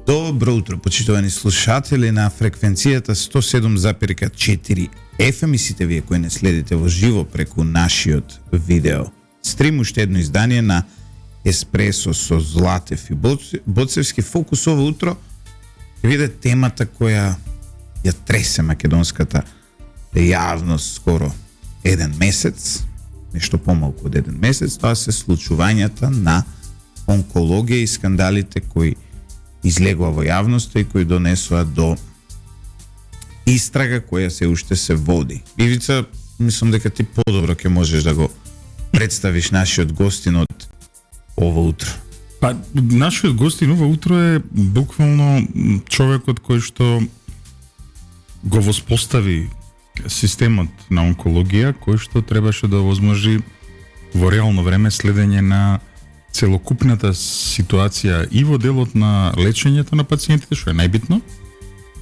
Добро утро, почитувани слушатели на фреквенцијата 107,4 FM и сите вие кои не следите во живо преку нашиот видео стрим, уште едно издание на Еспресо со Златев и Боцевски. Фокус ово утро ќе биде темата која ја тресе македонската јавност скоро еден месец, нешто помалку од еден месец. Тоа се случувањата на онкологија и скандалите кои излегува во јавноста и кои донесува до истрага која се уште се води. Ивица, мислам дека ти подобро ќе можеш да го представиш нашиот гостин од ово утро. Па, нашиот гостин ово утро е буквално човекот кој што го воспостави системот на онкологија, кој што требаше да овозможи во реално време следење на целокупната ситуација и во делот на лечењето на пациентите, што е најбитно,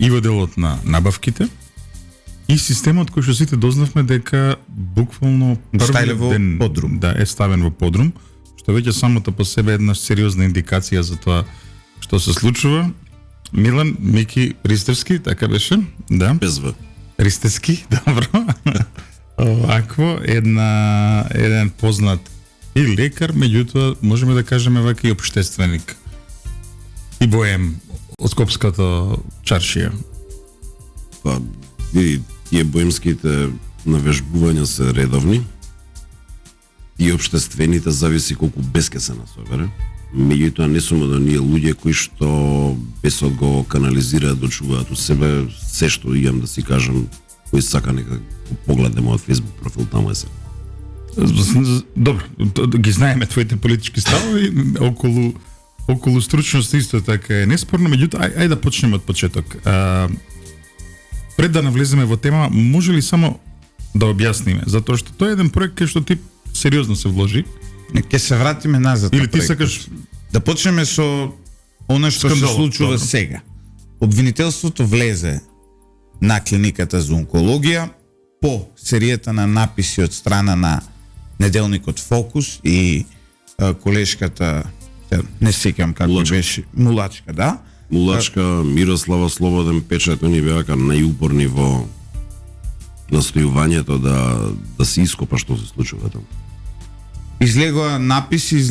и во делот на набавките, и системот кој што сите дознавме дека буквално првиот ден подрум. Да, е ставен во подрум, што веќе самото по себе е една сериозна индикација за тоа што се случува. Милан Мики Ристевски, така беше? Да. Без В. Ристевски, добро. Овакво, еден познат и лекар, меѓутоа можеме да кажеме вака и општественик. И боем од Скопската чаршија. Па, и тие боемските навежбувања се редовни и општествените зависи колку беске се насобере. Меѓутоа не сум од оние луѓе кои што бесот го канализираат, дочуваат у себе се што имам да си кажам, кој сака нека погледне мојот Facebook профил, таму е се. Добро, ги знаеме твоите политички ставови околу стручност исто така е неспорно, меѓутоа ајде да почнеме од почеток. Пред да навлеземе во тема, може ли само да објасниме, затоа што тоа е еден проект кај што ти сериозно се вложи? Ќе се вратиме назад. Или ти сакаш да почнеме со она што се случува сега. Обвинителството влезе на клиниката за онкологија по серијата на написи од страна на неделникот Фокус и колешката, не сеќавам како беше, Мулачка, да? Мулачка, Мирослава Слободен печат, они беа најупорни во настојувањето да се ископа што се случува таму. Излегоа написи,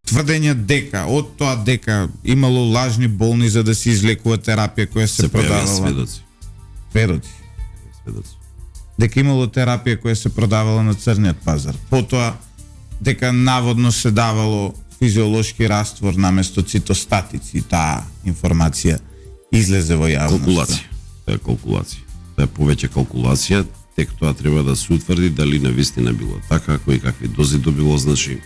тврдења дека од тоа дека имало лажни болни за да се излекува терапија која се продавала. Сведоци. Дека имало терапија која се продавала на црниот пазар. Потоа дека наводно се давало физиолошки раствор наместо цитостатици. Таа информација излезе во јавност. Калкулација. Тоа е повеќе калкулација, тек тоа треба да се утврди дали навистина било така, кои какви дози добило, значи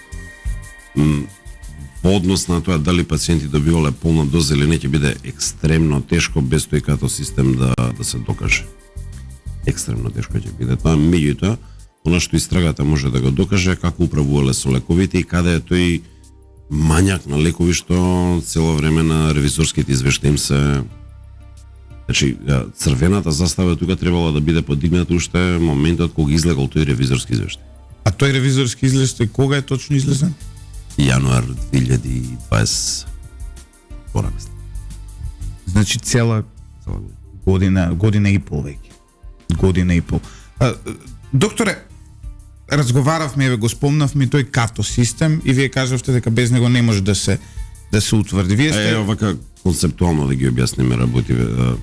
во однос на тоа дали пациенти добивале полна доза или не ќе биде екстремно тешко без тој като систем да се докаже. Екстремно тешко ќе биде тоа, меѓутоа она што истрагата може да го докаже како управувале со лековите и каде е тој мањак на лекови што цело време на ревизорските извештаи им се. Значи, црвената застава тука требало да биде подигната уште моментот кога излегол тој ревизорски извештај. А тој ревизорски извештај кога е точно излезен? Јануар 2020 порано. Значи цела година и пол веќе. Година и пол. Докторе, разговаравме, еве го спомнавме тој като систем и вие кажавте дека без него не може да се утврди. Вие сте вака концептуално да ги објасниме работиве.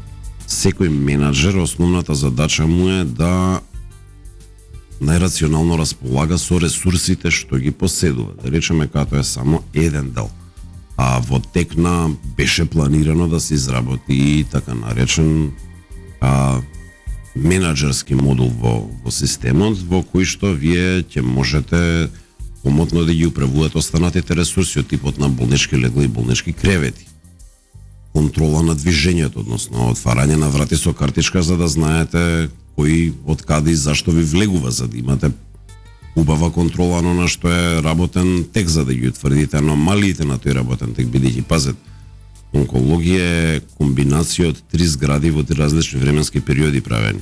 Секој менаџер основната задача му е да најрационално располага со ресурсите што ги поседува. Да речеме като е само еден дел. А во тек на беше планирано да се изработи така наречен менаџерски модул во системот, во кој што вие ќе можете помотно да ги управувате останатите ресурси од типот на болнички легла и болнички кревети. Контрола на движењето, односно отварање на врати со картичка за да знаете кој од каде и зашто ви влегува, за да имате убава контрола на што е работен тек за да ги утврдите аномалиите на тој работен тек, бидејќи пазет, онкологија е комбинација од 3 згради во 3 различни временски периоди правени.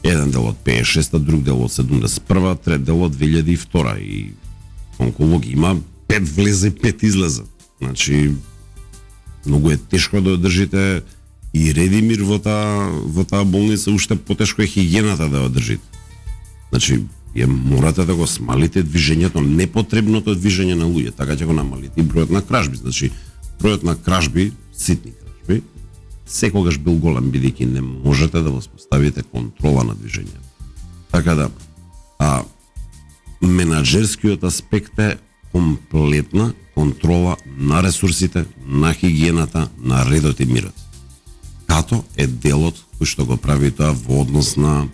Еден дел од 56-та, друг дел од 71-та, трет дел од 2002-та и онкологија има 5 влезе, 5 излезе. Значи, Многу е тешко да одржите и редимир во таа болница, уште потешко е хигиената да одржите. Значи, морате да го смалите движењето, непотребното движење на луѓе, така ќе го намалите и бројот на кражби. Значи, бројот на кражби, ситни кражби, секогаш бил голем, бидејќи не можете да воспоставите контрола на движењето. Така да, менаџерскиот аспект е комплетна контрола на ресурсите, на хигиената, на редот и мирот. Като е делот кој што го прави тоа во однос на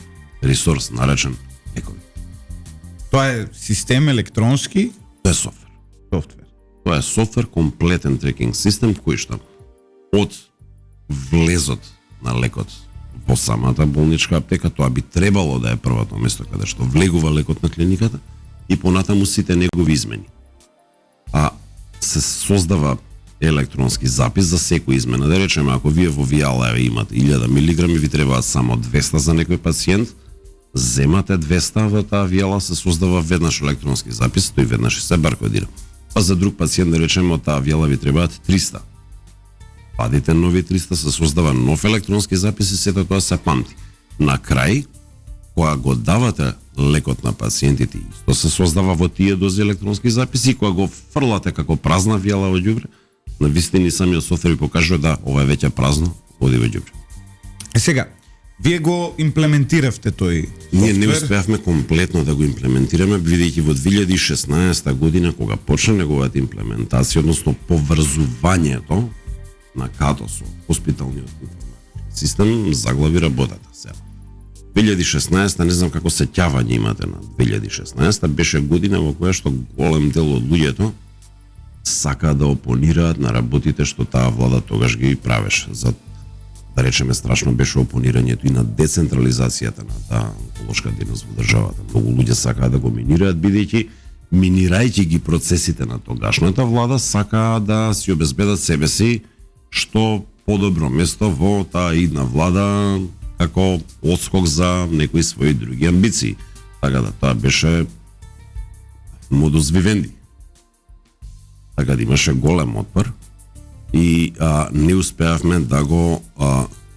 ресурс наречен лекови. Тоа е систем електронски, Тоа е софтвер. софтвер. Тоа е софтвер, комплетен трекинг систем кој што од влезот на лекот во самата болничка аптека, тоа би требало да е првото место каде што влегува лекот на клиниката и понатаму сите негови измени. Се создава електронски запис за секој измена. Да речеме, ако вие во вијала имате 1000 милиграми, ви требаат само 200 за некој пациент, земате 200, во таа вијала се создава веднаш електронски запис, тој веднаш се баркодира. Па за друг пациент, да речеме, од таа вијала ви требаат 300. Падите нови 300, се создава нов електронски запис и сето тоа се памти. На крај, кога го давате лекот на пациентите, исто се создава во тие дози електронски записи, кога го фрлате како празна вијала во ѓубре, на вистини самиот софтвер ви покажува да ова е веќе празно, оди во ѓубре. Сега, вие го имплементиравте тој софтвер? Ние не успеавме комплетно да го имплементираме, бидејќи во 2016 година, кога почна неговата имплементација, односно поврзувањето на КАТО со хоспиталниот информатички систем, заглави работата сега. 2016, не знам како сеќавање имате на 2016, беше година во која што голем дел од луѓето сака да опонираат на работите што таа влада тогаш ги правеше. За да речеме, страшно беше опонирањето и на децентрализацијата на таа онколошка дејност во државата. Многу луѓе сакаат да го минираат, бидејќи минирајќи ги процесите на тогашната влада, сакаа да си обезбедат себе си што подобро место во таа идна влада како одскок за некои своји други амбиции. Така да тоа беше модус вивенди. Така да имаше голем отпор и не успеавме да го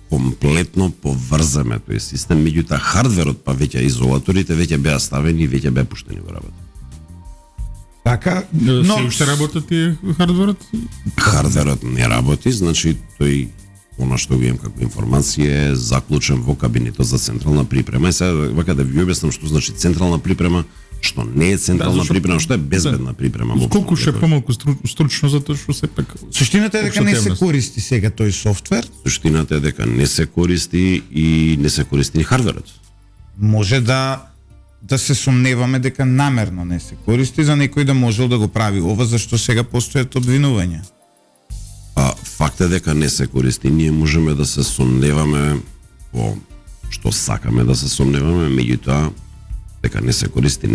комплетно поврземе тој систем, меѓутоа хардверот па веќе изолаторите веќе беа ставени и веќе беа пуштени во работа. Така, Но се уште работат тие хардверот? Хардверот не работи, значи тој она што го имам како информација е заклучен во кабинетот за централна припрема. И сега вака да ви објаснам што значи централна припрема, што не е централна припрема, што е безбедна припрема. Колку ше помалку стручно затоа што сепак. Суштината е дека не се користи сега тој софтвер. Суштината е дека не се користи и не се користи ни хардверот. Може да се сомневаме дека намерно не се користи за некој да можел да го прави ова, зашто сега постојат обвинувања. Факт е дека не се користи. Ние можеме да се сомневаме во што сакаме да се сомневаме, меѓутоа дека не се користи,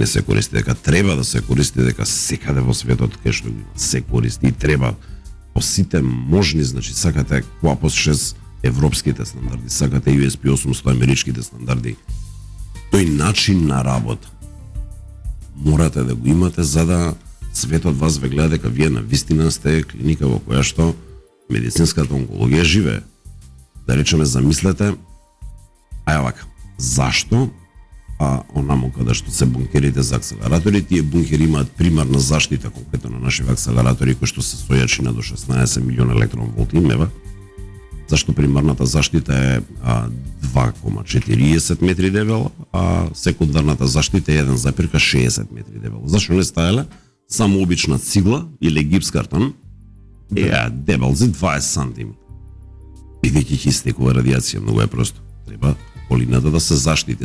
дека треба да се користи, дека секаде во светот кај што се користи и треба по сите можни, значи сакате QAPOS 6 европските стандарди, сакате USP 800 америчките стандарди. Тој начин на работа морате да го имате за да светот вас ве гледа дека вие на вистина сте клиника во која што медицинската онкологија живее. Да речеме, замислете, вака, зашто онамо каде што се бункерите за акселератори, тие бункери имаат примарна заштита, конкретно на нашите акселератори кои што се со јачина до 16 милиона електронволти имева. Зашто примарната заштита е 2,40 метри дебела, а секундарната заштита е 1,60 метри дебела. Зашто не стаеле само обична цигла или гипс картон, дебел за 20 сантим. Бидејќи ќе истекува радиација, многу е просто. Треба околината да се заштити.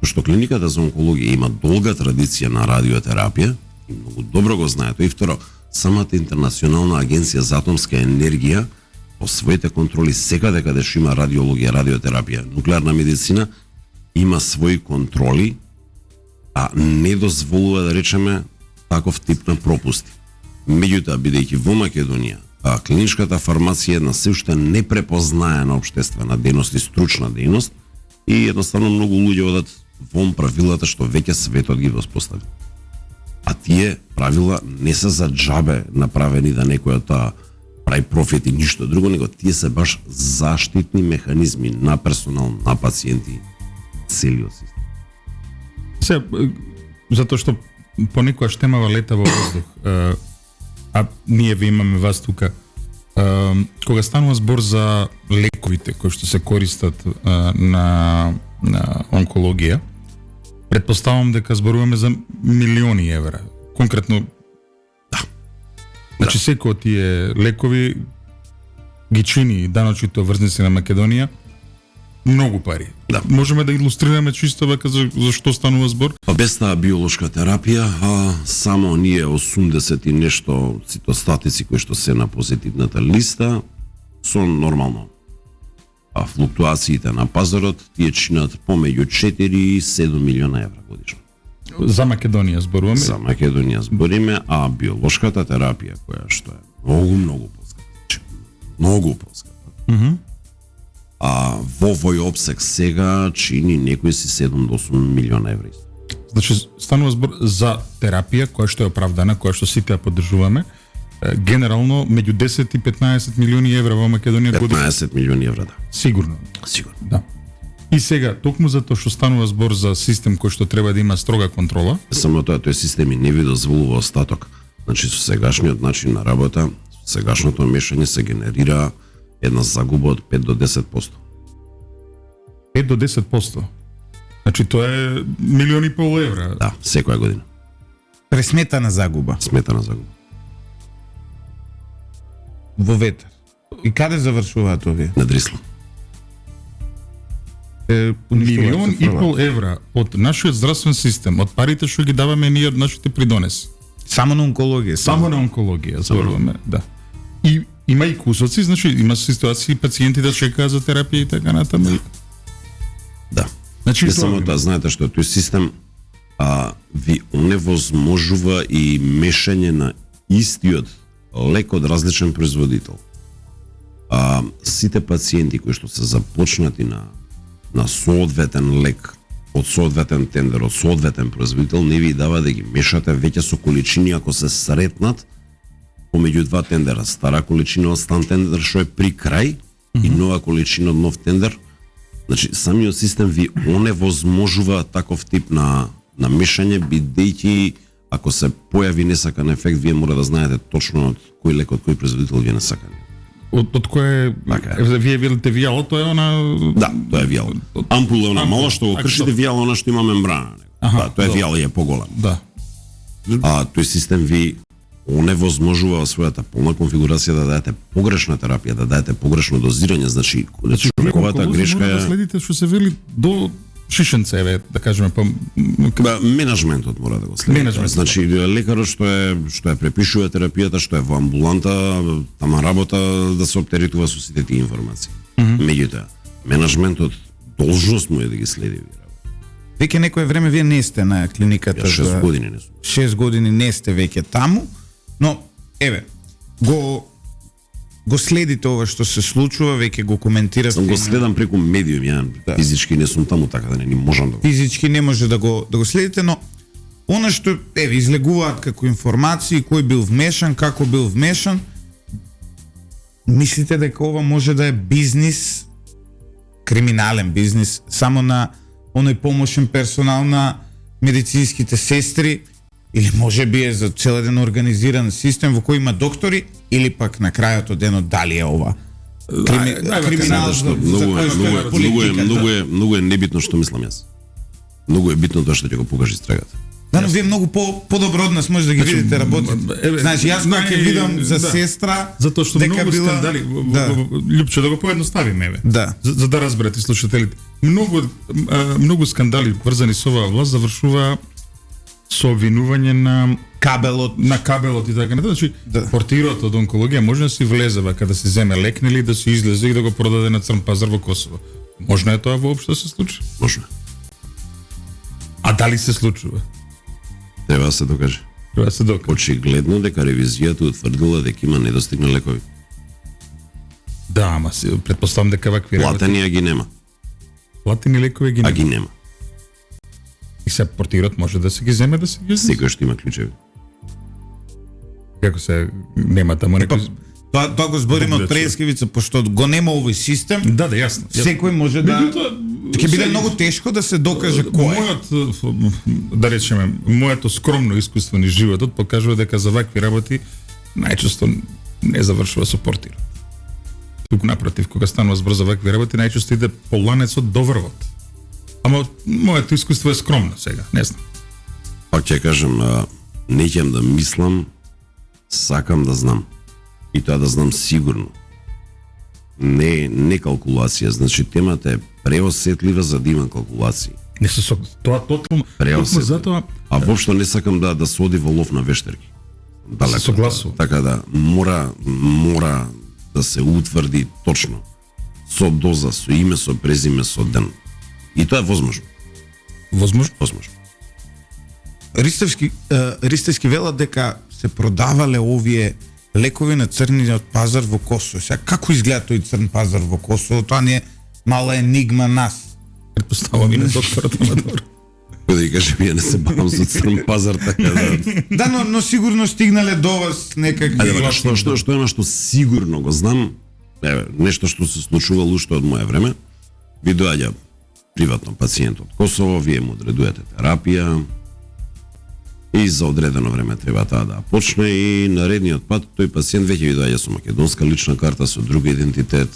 Што клиниката за онкологија има долга традиција на радиотерапија и многу добро го знае тоа. И второ, самата Интернационална агенција за атомска енергија по своите контроли секаде каде што има радиологија, радиотерапија, нуклеарна медицина, има своји контроли, а не дозволува да речеме таков тип на пропусти. Меѓутоа, бидејќи во Македонија клиничката фармација е една се уште непрепознаена општествена дејност и стручна дејност и едноставно многу луѓе одат вон правилата што веќе светот ги воспостави. А тие правила не се за џабе направени да некоја таа прави профит и ништо друго, него тие се баш заштитни механизми на персонал, на пациенти, целиот систем. Се, затоа што понекогаш темава лета во воздух, а ние ви имаме вас тука, кога станува збор за лековите кои што се користат на онкологија, предпоставам дека зборуваме за милиони евра. Конкретно, значи секој од тие лекови ги чини даночните врзници на Македонија многу пари. Да. Можеме да илустрираме чисто века за што станува збор? Па без таа биолошка терапија, само ние 80 и нешто цитостатици кои што се на позитивната листа, со нормално флуктуациите на пазарот, тие чинат помеѓу 4 и 7 милиона евра годишно. За Македонија зборуваме? За Македонија збориме, а биолошката терапија, која што е многу поскапа, многу поскапа. А во овој обсек сега чини некои си 7 до 8 милиона евра. Значи, станува збор за терапија, која што е оправдана, која што сите ја поддржуваме, генерално меѓу 10 и 15 милиони евра во Македонија годишно. 15 милиони евра, да. Сигурно. Сигурно. Да. И сега, токму затоа што станува збор за систем кој што треба да има строга контрола. Само тоа, тој систем и не ви дозволува остаток. Значи, со сегашниот начин на работа, со сегашното мешање се генерира една загуба од 5 до 10%. 5 до 10%. Значи, тоа е милиони и пол евра. Да, секоја година. Пресметана загуба Сметана загуба. во ветер. И каде завршуваат овие? На Дрислан. Милион и пол евра од нашиот здравствен систем, од парите што ги даваме ние од нашите придонеси. Само на онкологија. Само на онкологија зборуваме, да. И има и кусоци, значи има ситуации пациенти да чекаат за терапија и така натаму. Да. Значи Не само тоа, знаете што тој систем ви оневозможува и мешање на истиот лек од различен производител. Сите пациенти кои што се започнати на соодветен лек од соодветен тендер, од соодветен производител, не ви дава да ги мешате веќе со количини ако се сретнат помеѓу два тендера. Стара количина од стан тендер што е при крај и нова количина од нов тендер. Значи, самиот систем ви оневозможува таков тип на мешање, бидејќи ако се појави несакан ефект, вие мора да знаете точно од кој лек, од кој производител ви е несакан. Од кое вие велите вијало, тоа е она... Да, тоа е вијало. Ампула она мала што го кршите, вијало она што има мембрана. Да, тоа е вијало и е поголем. Да. Тој систем ви оневозможува во својата полна конфигурација да дадете погрешна терапија, да дадете погрешно дозирање, значи човековата грешка е... Да следите што се вели до шишенце, да кажеме, менеджментот мора да го следи. Значи лекарот што е препишува терапијата, што е во амбуланта, тама работа да се оптеретува со сите тие информации. Меѓутоа, менеджментот должност му е да ги следи. Веќе некое време вие не сте на клиниката. 6 години не сум. 6 години не сте веќе таму, но еве го следите ова што се случува, веќе го коментирате. Сам го следам преку медиум, ја физички не сум таму, така да не можам да го. Физички не може да го следите, но она што еве излегуваат како информации, кој бил вмешан, како бил вмешан, мислите дека ова може да е бизнис, криминален бизнис, само на оној помошен персонал на медицинските сестри, или може би е за цел еден организиран систем во кој има доктори, или пак на крајот од денот дали е ова криминал за многу е небитно што мислам јас. Многу е битно тоа што ќе го покажи истрагата. Да, но вие многу подобро од нас може да ги видите работите. Знаеш, јас кога ќе видам за сестра, затоа што многу скандали, Љупче, да го поедноставиме, еве. Да. За да разберете слушателите. Многу скандали врзани со оваа власт завршува со обвинување на кабелот и така натаму. Значи, портирот од онкологија може да си влезе кога да се земе лек или да се излезе и да го продаде на црн пазар во Косово. Можно е тоа воопшто да се случи? Можно. А дали се случува? Треба да се докаже. Треба да се докаже. Очигледно дека ревизијата утврдила дека има недостигна лекови. Да, ама претпоставам дека вакви платени ги нема. Платени лекови ги нема. А ги нема. И се портирот може да се ги земе, да се ги земе. Секој што има клучеви. Како се нема таму некој... Тоа го збориме од Добре, преескривица, пошто го нема овој систем. Да, јасно. Секој може да ќе биде многу тешко да се докаже кој. Да речеме, моето скромно искуство низ животот покажува дека за вакви работи најчесто не завршува со портир. Туку напротив, кога станува збор за вакви работи, најчесто иде по ланецот до врвот. Ама моето искуство е скромно сега, не знам. Пак ќе кажам, не ќе да мислам, сакам да знам. И тоа да знам сигурно. Не калкулација, значи темата е преосетлива за да има калкулации. Не се со тоа тотално. Токму затоа А воопшто не сакам да се оди во лов на вештерки. Далеко. се согласувам. Така да мора да се утврди точно со доза, со име, со презиме, со ден. И тоа е возможно. возможно. Возможно. Ристевски велат дека се продавале овие лекови на црниот пазар во Косово. Сега како изгледа тој црн пазар во Косово? Тоа не е мала енигма нас. Предпоставувам и на докторот, ама добро. Кој да ја кажем, ја не се бавам со црн пазар, така да... Да, но сигурно стигнале до вас некакви... Ајде, вака, што е што сигурно го знам, нешто што се случувало уште од моје време, ви доаѓа приватно пациент од Косово, вие му одредувате терапија, и за одредено време треба таа да почне и наредниот пат тој пациент веќе ви доаѓа со македонска лична карта, со друг идентитет,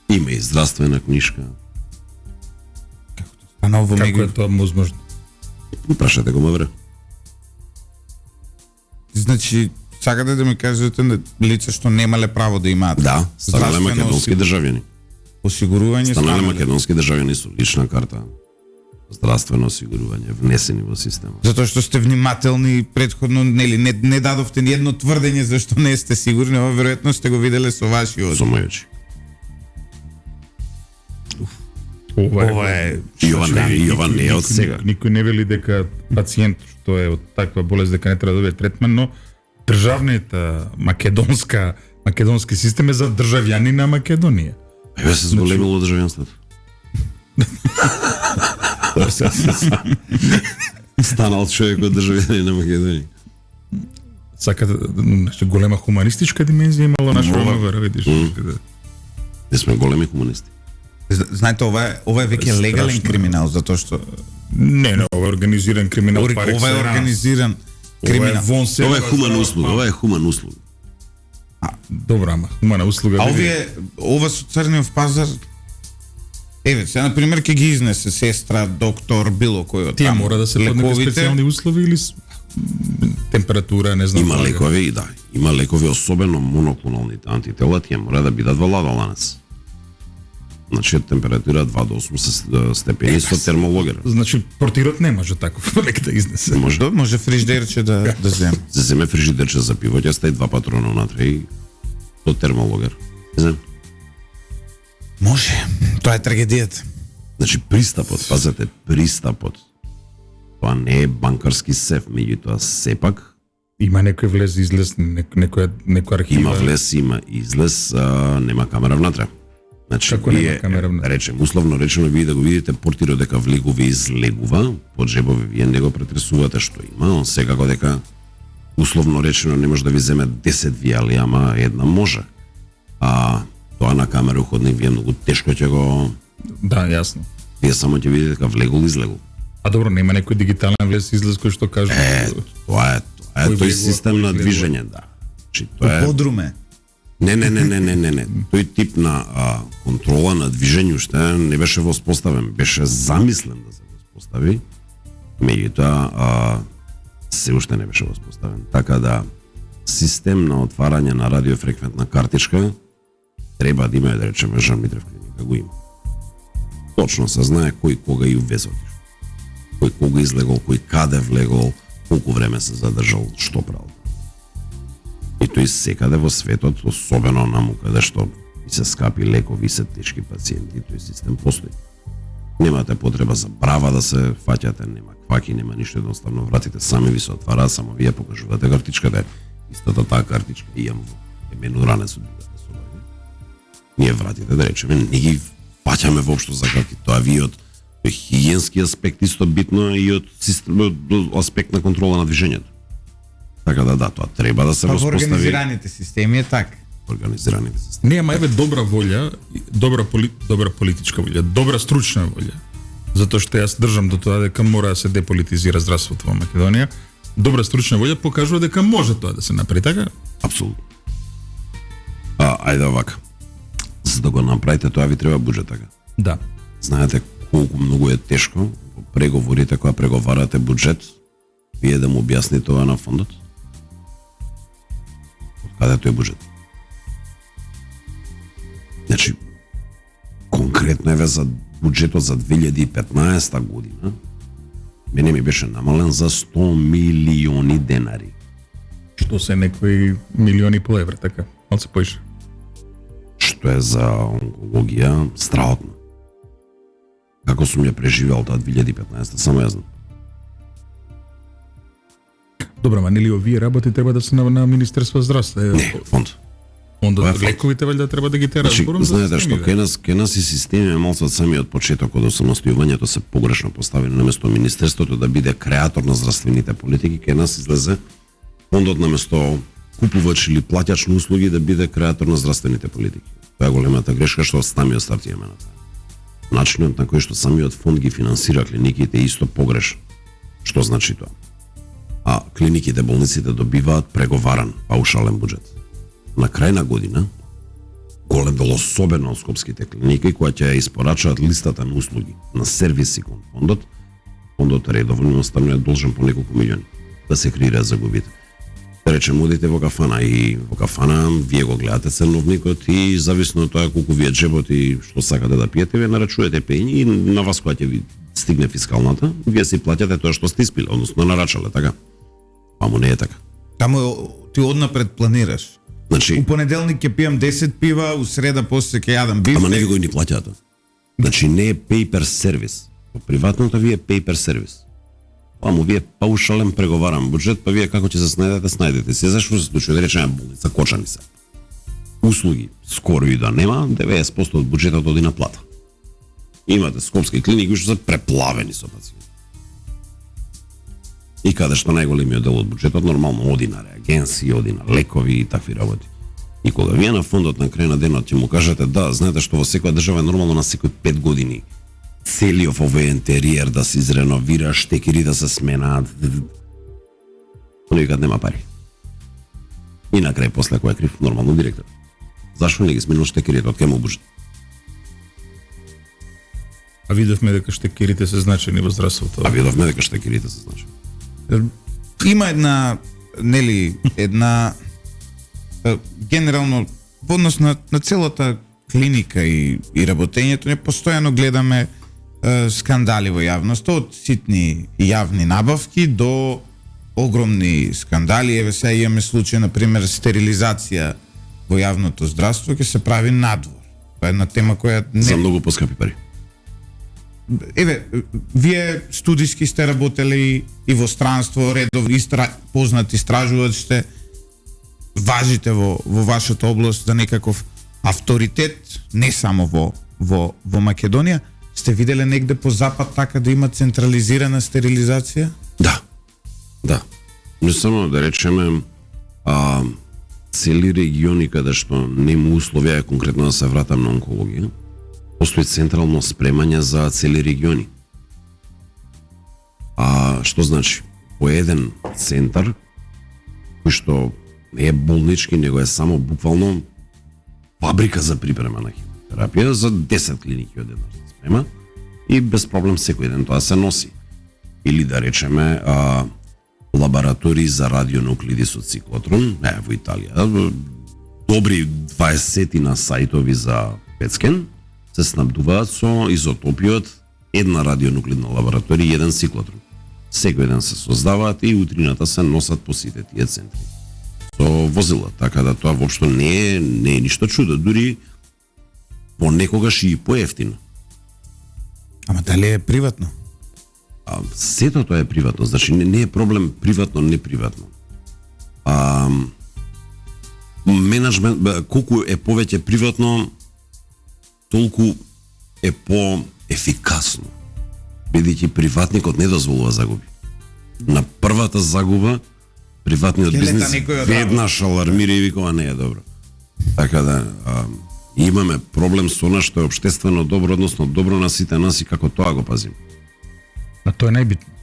има и здравствена книжка. Аново Како е тоа возможно? Прашате го мавре. Значи, сакате да ми кажете на лица што немале право да имаат Да, станале здравствено македонски државјани. осигурување, Станале македонски државјани со лична карта, здравствено осигурување, внесени во системот. затоа што сте внимателни предходно, нели не дадовте ни едно тврдење зашто не сте сигурни, ова веројатно сте го виделе со ваши очи. Со мои очи. Ова е И ова не е од сега. Никој не вели дека пациент што е од таква болест дека не треба да добие третман, но државната македонски систем е за државјани на Македонија. Еве се зголемило државјанството. Станал човек од државјани на Македонија. Сака значи голема хуманистичка димензија имала наша МВР, видиш. Не сме големи комунисти. Знаете, ова е веќе Страшно. легален криминал, затоа што Не, ова е организиран криминал пар ова е екселанс. организиран Ова е криминал. вон се. Ова е хумана услуга, ова е хумана услуга. Добра, ама хумана услуга. А види. ова со црниот пазар, еве, сега на пример ќе ги изнесе сестра, доктор, било кој од Тие таму. мора да се под некои специјални услови или температура, не знам. Има влага. лекови и да, има лекови, особено моноклоналните антитела, тие мора да бидат во ладоланец. Значи температура 2 до 8 степени со термологер. Значи портирот не може таков лек да изнесе. Може Може фриждерче да земе. се земе фрижидерче за пиво, ќе стаи 2 патрона унатре и со термологер. Знам. Може. Тоа е трагедијата. Значи пристапот, пазете, пристапот. Тоа не е банкарски сеф, меѓутоа сепак Има некој влез излез, некој архива. има влез, има излез, нема камера внатре. Значи, Како нема камера внатре? речем, условно речено, вие да го видите портирот дека влегува и излегува, под джебови вие не го претресувате што има, он секако дека условно речено не може да ви земе 10 вијали, ама една може. А тоа на камера уходник вие многу тешко ќе го... Да, јасно. Вие само ќе видите дека влегул и излегул. А добро, нема некој дигитален влез излез кој што каже. Тоа е Кој тој влегува, систем кој на излегува. движење, да. Значи, тоа е... Подруме. Не. Тој тип на контрола на движење уште не беше воспоставен, беше замислен да се воспостави. Меѓутоа се уште не беше воспоставен. Така да систем на отварање на радиофреквентна картичка треба да има, да речеме, Жан Митрев клиника го има. Точно се знае кој кога и увезол. Кој кога излегол, кој каде влегол, колку време се задржал, што правил. И тој секаде во светот, особено наму каде што и се скапи лекови и се тешки пациенти, тој систем постои. Немате потреба за брава да се фаќате, нема кваки, нема ништо, едноставно вратите сами ви се отвараат, само вие покажувате картичката. Истата таа картичка имам во менуране со другата собака. Ние вратите, да речеме, не ги фаќаме воопшто за какви тоа ви од хигиенски аспект исто битно и од аспект на контрола на движењето. Така да, тоа треба да се Па во воспостави организираните системи е така. организираните системи. Не, ама еве добра волја, добра политичка волја, добра стручна волја. Затоа што јас држам до тоа дека мора да се деполитизира здравството во Македонија. Добра стручна волја покажува дека може тоа да се направи, така? Апсолутно. Ајде овака. За да го направите тоа ви треба буџет, така. Да. Знаете колку многу е тешко во преговорите кога преговарате буџет, вие да му објасните тоа на фондот? Од каде тој буџет? Значи, конкретно еве за буџетот за 2015 година, мене ми беше намален за 100 милиони денари. Што се некои милиони по евра, така? Малце поише. Што е за онкологија страхотно. Како сум ја преживеал таа 2015, само ја знам. Добро, ма нели овие работи треба да се на Министерство за здравство? Не, фонд. Онда Тоа е фонд. лековите валјда треба да ги тера. Значи, Зборам за знаете што, системи, бе. кај нас и системи е малку од самиот почеток од осамостојувањето се погрешно поставени наместо Министерството да биде креатор на здравствените политики, кај нас излезе фондот наместо купувач или плаќач на услуги да биде креатор на здравствените политики. Тоа е големата грешка што од самиот старт имаме на тоа. Начинот на кој што самиот фонд ги финансира клиниките е исто погрешен. Што значи тоа? А клиниките, болниците добиваат преговаран паушален буџет. На крај на година, голем дел особено од скопските клиники кои ќе ја испорачаат листата на услуги на сервиси кон фондот редовно останува должен по неколку милиони да се креираат загубите. Да речем, одите во кафана и во кафана вие го гледате ценовникот и зависно од тоа колку ви е джебот и што сакате да пиете, вие нарачувате пењи и на вас кога ќе ви стигне фискалната, вие си плаќате тоа што сте испиле, односно нарачале, така? Амо не е така. Таму ти однапред планираш. Значи, У понеделник ќе пијам 10 пива, у среда после ќе јадам бифтек. ама не ви го ни плаќате. Значи не е paper сервис. Во приватното ви е paper сервис. Аму вие паушален преговарам буџет, па вие како ќе се снајдете се. Зашто се случува да речеме болница Кочани се. Услуги скоро и да нема, 90% од буџетот оди на плата. Имате скопски клиники што се преплавени со пациенти. И каде што најголемиот дел од буџетот нормално оди на реагенси, оди на лекови и такви работи. И кога вие на фондот на крај на денот ќе му кажете да, знаете што во секоја држава е нормално на секои 5 години целиот овој интериер да се изреновира, штекери да се сменаат. Но никад нема пари. И на крај после кој е крив нормално директор. Зашто не ги сменил штекерите од кај му буџет? А видовме дека штекерите се значени во здравството. А видовме дека штекерите се значени. Има една генерално во однос на целата клиника и работењето, не постојано гледаме скандали во јавноста, од ситни јавни набавки до огромни скандали. Еве сега имаме случај, например, стерилизација во јавното здравство ќе се прави надвор. Тоа е една тема која За многу поскапи пари. Еве, вие студиски сте работели и во странство, редовно познат истражувач сте, важите во вашата област за некаков авторитет, не само во Македонија. Сте виделе негде по запад така да има централизирана стерилизација? Да. Не само да речеме цели региони каде што нема условија конкретно да се вратам на онкологија, постои централно спремање за цели региони. Што значи? По еден центар, кој што не е болнички, него е само буквално фабрика за припрема на химиотерапија, за 10 клиники од една се спрема и без проблем секој ден тоа се носи. Или да речеме лаборатории за радионуклиди со циклотрон, во Италија, добри 20 на сајтови за петскен, се снабдуваат со изотопиот една радионуклидна лабораторија и еден циклотрон. Секој ден се создаваат и утрината се носат по сите тие центри со возила, така да тоа воопшто не е ништо чудо, дури понекогаш и поевтино. Ама дали е приватно? Сето тоа е приватно, значи не е проблем приватно, не приватно. Менеджмент, колку е повеќе приватно, толку е по-ефикасно. Бидејќи приватникот не дозволува загуби. На првата загуба приватниот Ќе лета бизнис некој од веднаш алармира и викува не е добро. Така да имаме проблем со она што е општествено добро, односно добро на сите нас и како тоа го пазим. А тоа е најбитно.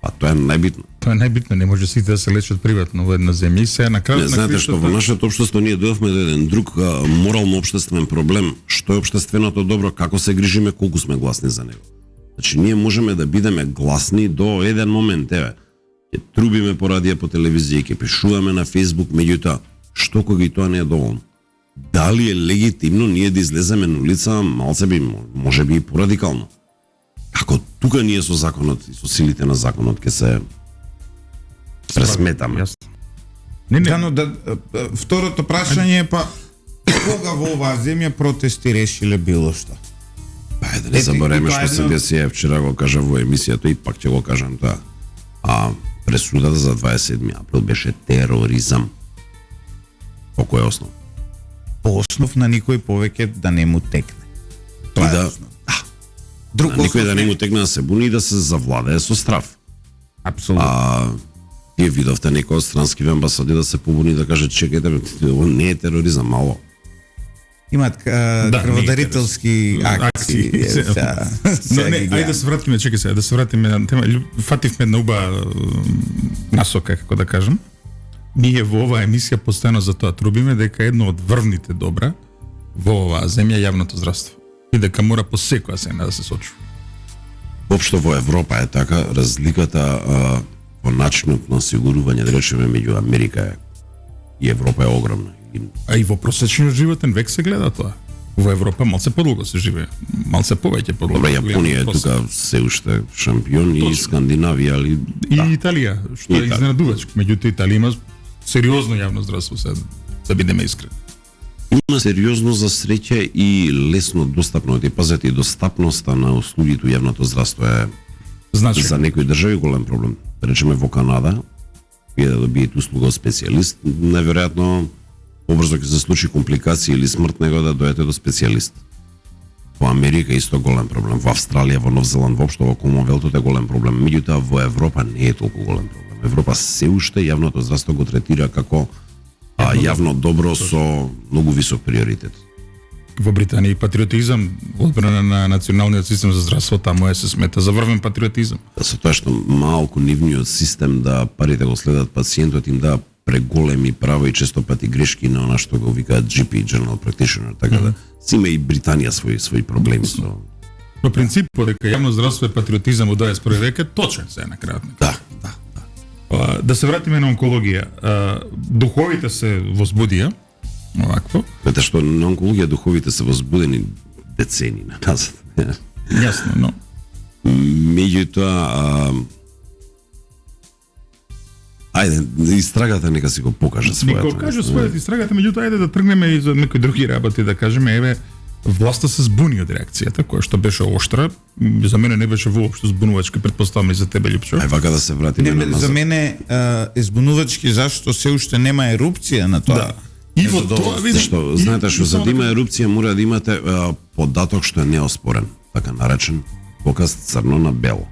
А тоа е најбитно. Тоа е најбитно, не може сите да се лечат приватно во една земја и сега на крајот Не знаете што во нашето општество ние дојдовме до еден друг морално општествен проблем, што е општественото добро, како се грижиме, колку сме гласни за него. Значи ние можеме да бидеме гласни до еден момент, еве. Ќе трубиме по радио, по телевизија, ќе пишуваме на Facebook, меѓутоа што кога и тоа не е доволно. Дали е легитимно ние да излеземе на улица, малце би, може би и порадикално. Како тука ние со законот и со силите на законот ќе се пресметаме. Јасно. Не, Да, но второто прашање е па кога во оваа земја протести решиле било што? Па да не забореме што се деси, вчера го кажа во емисијата и пак ќе го кажам тоа. Пресудата за 27 април беше тероризам. По кој основ? По основ на никој повеќе да не му текне. Тоа да, е основ. Друг никој основ да не му текне да се буни и да се завладее со страф. Апсолутно. Вие видовте некој од странски амбасади да се побуни и да каже чекајте, ово не е тероризам, мало. Имаат крводарителски акции. Но не, ајде да се вратиме, чекај се, да се вратиме на тема. Фативме една убава насока, како да кажам. Ние во оваа емисија постојано за тоа трубиме дека едно од врвните добра во оваа земја е јавното здравство. И дека мора по секоја цена да се сочува. Општо во Европа е така, разликата во начинот на осигурување, да речеме, меѓу Америка и Европа е огромна. А и во просечниот животен век се гледа тоа. Во Европа малце подолго се живее, малце повеќе подолго. Добра, Јапонија е тука се уште шампион и Скандинавија, али и Италија, што е изненадувачко. Меѓутоа Италија има сериозно јавно здравство, се да бидеме искрени. Има сериозно за среќа и лесно достапно. Ти пазете, и достапноста на услугите јавното здравство е Значи, за некои држави голем проблем. Да речеме во Канада, вие да добиете услуга од специјалист, неверојатно побрзо ќе се случи компликација или смрт него да дојдете до специјалист. Во Америка исто голем проблем, во Австралија, во Нов Зеланд, воопшто во Комонвелтот е голем проблем. Меѓутоа во Европа не е толку голем проблем. Европа се уште јавното здравство го третира како јавно добро со многу висок приоритет. во Британија и патриотизам, одбрана на националниот систем за здравство, таму се смета за врвен патриотизам. Со тоа што малку нивниот систем да парите го следат пациентот им да преголеми права и често пати грешки на она што го викаат GP, General Practitioner, така да си има и Британија своји проблеми со. Во принципот дека јавно здравство е патриотизам во 21 век е точен се на крајот. Да. Да се вратиме на онкологија. Духовите се возбудија, овакво. Затоа што на онкологија духовите се возбудени децени назад. Јасно, но Меѓутоа, ајде, истрагата нека си го покаже својата. Никој каже својата истрагата, меѓутоа ајде да тргнеме и за некои други работи, да кажеме, еве, власта се збуни од реакцијата, која што беше оштра, за мене не беше воопшто збунувачка, претпоставам и за тебе, Липчо. Ај вака да се вратиме на назад. За мене е збунувачки зашто се уште нема ерупција на тоа. Да. И во тоа види. Зашто, знаете што, за да има ерупција мора да имате податок што е неоспорен, така наречен показ црно на бело.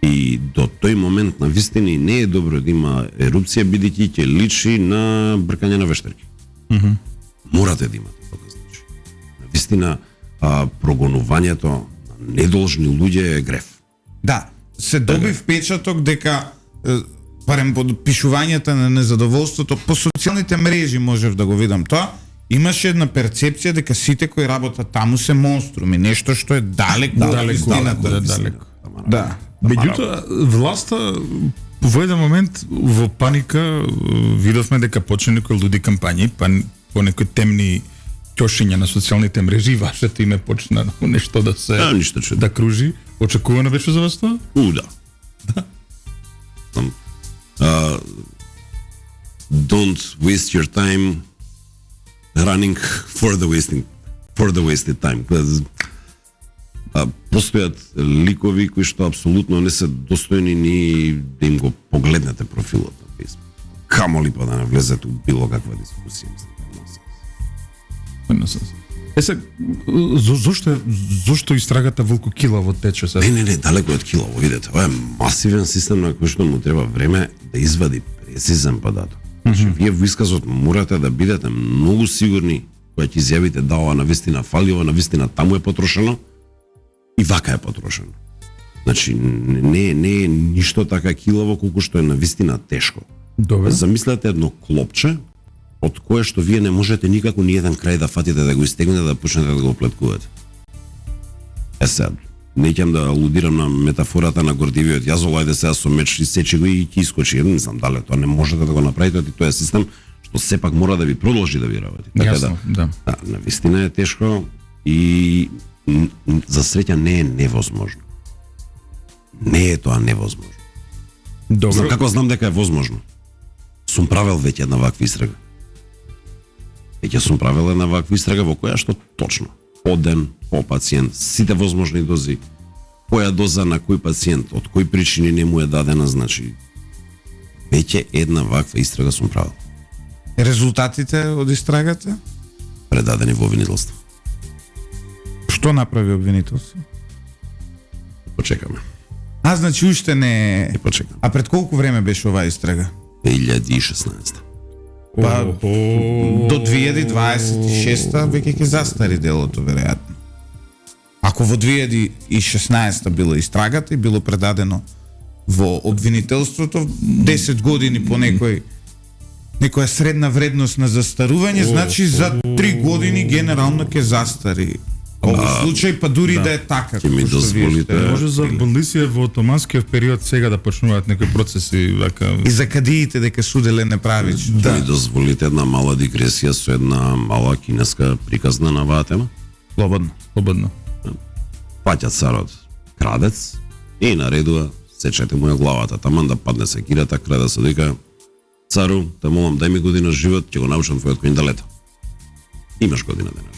И до тој момент на вистини не е добро да има ерупција, бидејќи ќе личи на бркање на вештерки. Морате да имате тоа, значи. На вистина, прогонувањето на недолжни луѓе е греф. Да, се доби впечаток дека барем под пишувањата на незадоволството по социјалните мрежи можев да го видам тоа, имаше една перцепција дека сите кои работат таму се монструми, нешто што е далеку од истината. Далеко. Да. Меѓутоа, власта во еден момент во паника видовме дека почне некои луди кампањи, па по некои темни ќошиња на социјалните мрежи, вашето име почна нешто да се ништо чудно. да кружи. Очекувано беше за вас тоа? Да. Don't waste your time running for the wasted time. Постојат ликови кои што апсолутно не се достојни ни да им го погледнете профилот на Facebook. Камоли па да не влезете у било каква дискусија. Зошто истрагата волку килаво тече се? Не, далеко од килаво, видете. Ова е масивен систем на кој што му треба време да извади прецизен податок. Значи, вие во исказот морате да бидете многу сигурни кога ќе изјавите да ова навистина фали, ова навистина таму е потрошено и вака е потрошено. Значи, не е ништо така килаво колку што е навистина тешко. Добре. Замислете едно клопче од кое што вие не можете никако ни еден крај да фатите, да го истегнете, да почнете да го плеткувате. Сега, неќам да алудирам на метафората на гордивиот јазол, ајде сега со меч исечи го и ќе искочи. Не знам дали тоа не можете да го направите, и тоа е систем што сепак мора да ви продолжи да ви работи. Така Јасно, да. навистина е тешко и за среќа не е невозможно. Не е тоа невозможно. Добро. Знам како знам дека е возможно. Сум правел веќе една ваква истрага. Веќе сум правел една ваква истрага во која што точно по ден, по пациент, сите возможни дози, која доза на кој пациент, од кои причини не му е дадена, значи веќе една ваква истрага сум правил. Резултатите од истрагата? Предадени во обвинителство. Што направи обвинителство? Почекаме. Значи уште не... И почекаме. А пред колку време беше оваа истрага? 2016. Па, до 2026 веќе ќе застари делото, веројатно. Ако во 2016 била истрагата и било предадено во обвинителството 10 години по некоја средна вредност на застарување, значи за 3 години генерално ќе застари овој случај, па дури да е така. Ќе ми како што вие дозволите- сте Може за открили. Балисија во отоманскиот период сега да почнуваат некои процеси вака. И за кадиите дека суделе неправично. Да. Ми дозволите една мала дигресија со една мала кинеска приказна на оваа тема? Слободно. Слободно. Паќа царот крадец и наредува, сечете му ја главата, таман да падне секирата, краде се дека цару, те молам дај ми година живот, ќе го научам твојот коњ да лета. Имаш година денес.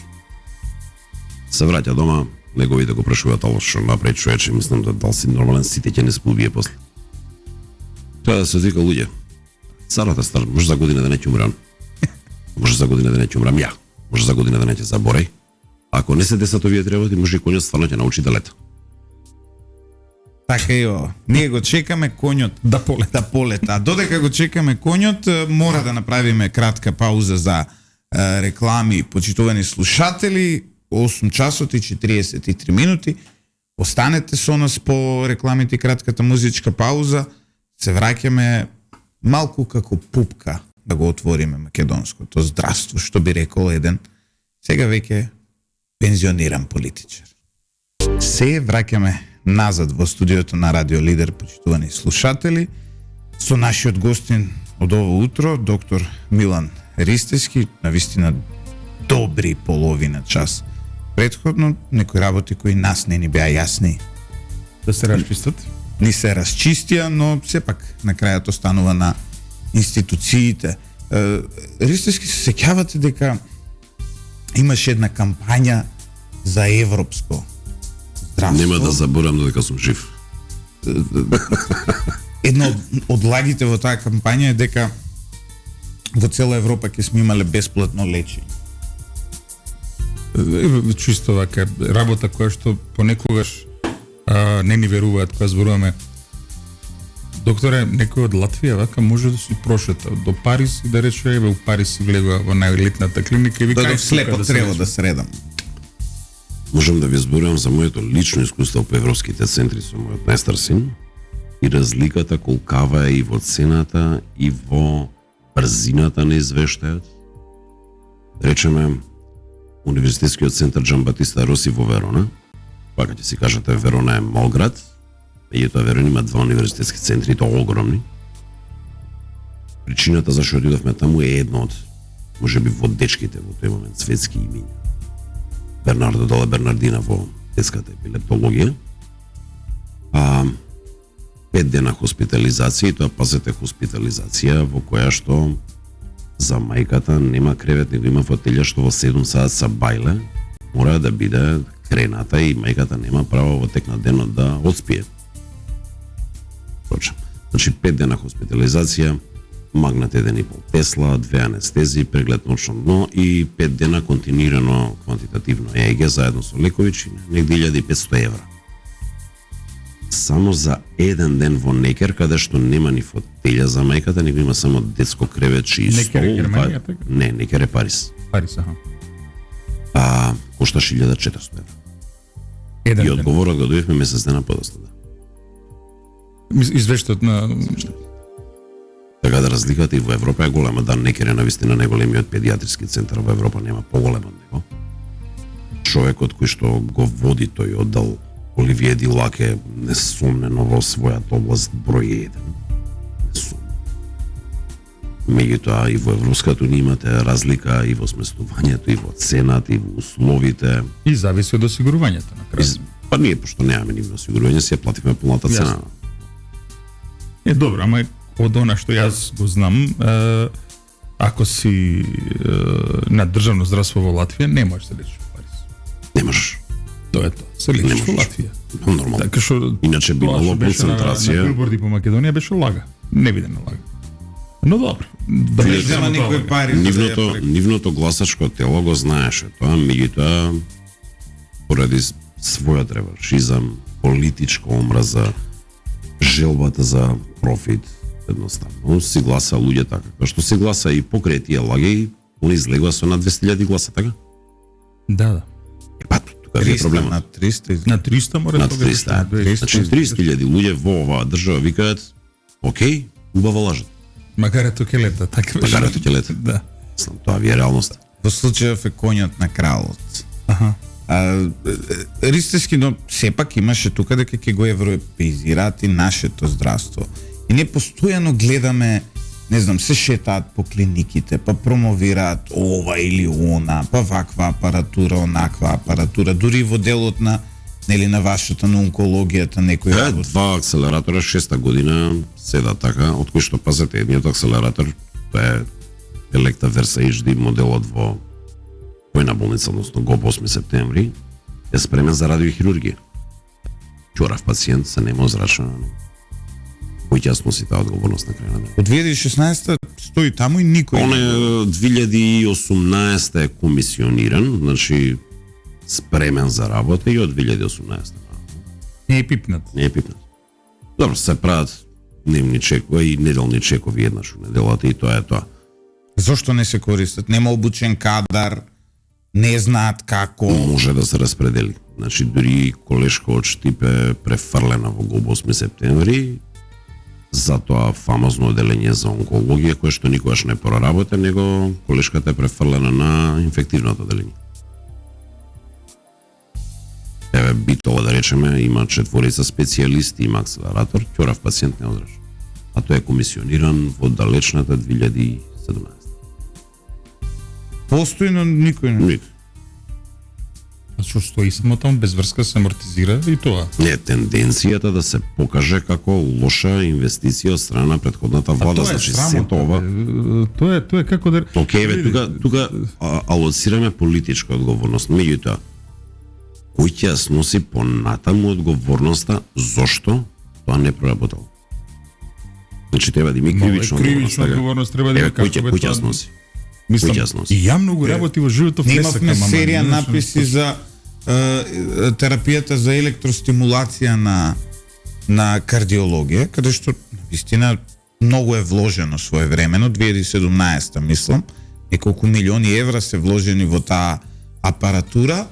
Се враќа дома, неговите го прашуваат, ало што направи човече, мислам да дал си нормален, сите ќе не спубие после. Тоа да се вика луѓе. Царот е стар, може за година да не ќе умрам. Може за година да не ќе умрам ја. Може за година да не ќе заборај. Ако не се десат овие работи, може и коњот стварно ќе научи да лета. Така и ова. Ние го чекаме коњот да полета. А додека го чекаме коњот, мора да направиме кратка пауза за реклами, почитувани слушатели. 8 часот и 43 минути. Останете со нас по рекламите и кратката музичка пауза. Се враќаме малку како пупка да го отвориме македонското здравство, што би рекол еден сега веќе пензиониран политичар. Се враќаме назад во студиото на Радио Лидер, почитувани слушатели, со нашиот гостин од ово утро, доктор Милан Ристевски, навистина добри половина час. Претходно, некои работи кои нас не ни беа јасни, Да се расчистат. ни се расчистија, но сепак на крајот останува на институциите. Ристевски, се сеќавате дека имаше една кампања за европско здравство. Нема да заборам додека сум жив. Една од лагите во таа кампања е дека во цела Европа ќе сме имале бесплатно лечење. Чисто вака работа која што понекогаш не ни веруваат кога зборуваме. Докторе, некој од Латвија вака може да си прошета до Париз и да рече еве у Париз си влегува во најелитната клиника и вика Додек ај, слепо тука треба се да средам. Можам да ви зборувам за моето лично искуство по европските центри со мојот најстар син и разликата колкава е и во цената и во брзината на извештајот. Речеме, Универзитетскиот центар Џан Батиста Роси во Верона, пака ќе си кажете Верона е мал град, меѓутоа Верона има 2 универзитетски центри, и тоа огромни. Причината зашто отидовме таму е една од, можеби во дечките во тој момент, светски имиња. Бернардо Дале Бернардина во детската епилептологија. 5 дена хоспитализација, и тоа пазете хоспитализација во која што за мајката нема кревет, него има фотелја што во 7 саат са бајле, мора да биде крената и мајката нема право во тек на денот да отспие. Точно. Значи 5 дена хоспитализација, магнат 1,5 Тесла, 2 анестезии, преглед ночно дно и 5 дена континуирано квантитативно ЕЕГ заедно со лекови, негде 1500 евра. само за еден ден во Некер, каде што нема ни фотелја за мајката, него има само детско кревече и стол. Некер е Германија, така? Не, Некер е Париз. Парис, аха. Кошта 1400 евра. Еден И ден. одговорот го дојавме месец дена подоцна. Извештајот на Така да разликата и во Европа е голема. Да, Некер е навистина најголемиот педиатриски центар во Европа, нема поголем од него. Човекот кој што го води тој оддел, Оливие Дилак, е несомнено во својата област број 1. Несомнено. Меѓутоа и во Европската унија имате разлика и во сместувањето, и во цената, и во условите. и зависи од осигурувањето на крај. Па ние, пошто немаме нивно осигурување, си ја плативме полната цена. Добро, ама од она што јас го знам, ако си на државно здравство во Латвија, не можеш да лечиш во Париз. Не можеш. Тоа е тоа. Се лечиш во можеш. Латвија. Нормално. Така што Иначе би тоа имало што беше концентрација. На билборди по Македонија беше лага. Невидена лага. Но добро. Да Не не зема никој пари за да ја прек- Нивното гласачко тело го знаеше тоа, меѓутоа поради својот реваншизам, политичка омраза, желбата за профит, едноставно си гласа луѓе така. Тоа што си гласа и покрај тие лаги, он излегува со над 200.000 гласа, така? Да. Па, тука ви е 300 проблемот. на 300. На 300 мора Над тогаш 300. да беше. Значи 30.000 луѓе во оваа држава викаат, окей, убаво лажат. Магарето ќе лета, така беше. Магарето ќе лета. Да. Мислам, тоа ви е реалност. Во случајов е коњот на кралот. Аха. Ристески, но сепак имаше тука дека ќе го европеизираат и нашето здравство. И не постојано гледаме, не знам, се шетаат по клиниките, па промовираат ова или она, па ваква апаратура, онаква апаратура, дури и во делот на нели на вашата на онкологијата некој работи. Два акселератора 6-та година седа така, од кои што пазете едниот акселератор, тоа е Електа Верса HD моделот во војна болница, односно ГОП 8 септември, е спремен за радиохирургија. Чорав пациент се нема озрачено. Кој ќе сноси таа одговорност на крај на денот? Од 2016 стои таму и никој. Он е 2018 е комисиониран, значи спремен за работа и од 2018. Не е пипнат. Не е пипнат. Добро, се прават дневни чекови и неделни чекови еднаш во неделата и тоа е тоа. Зошто не се користат? Нема обучен кадар, не знаат како. Може да се распредели. Значи, дури колешка од Штип е префрлена во ГОБ 8 септември за тоа фамозно оделење за онкологија, кое што никогаш не проработе, него колешката е префрлена на инфективното оделење. Еве, Битола, да речеме, има 4 специјалисти, има акселератор, ќорав пациент не одржа. А тој е комисиониран во далечната 2017. Постои, но никој не. Ник. Што стои само таму без врска се амортизира и тоа. Не, тенденцијата да се покаже како лоша инвестиција од страна на претходната влада, значи сето ова. Тоа е како да Океј, бе, тука алоцираме политичка одговорност. Меѓутоа, кој ќе ја сноси понатаму одговорноста зошто тоа не проработало? Значи треба да има и кривична кривична одговорност треба да има кој ќе ја сноси? Мислам, Кој ќе ја сноси? и ја многу работи во животот не сакам, Немавме ама серија не знам написи што- за терапијата за електростимулација на кардиологија, каде што вистина многу е вложено своевремено, 2017 мислам, неколку милиони евра се вложени во таа апаратура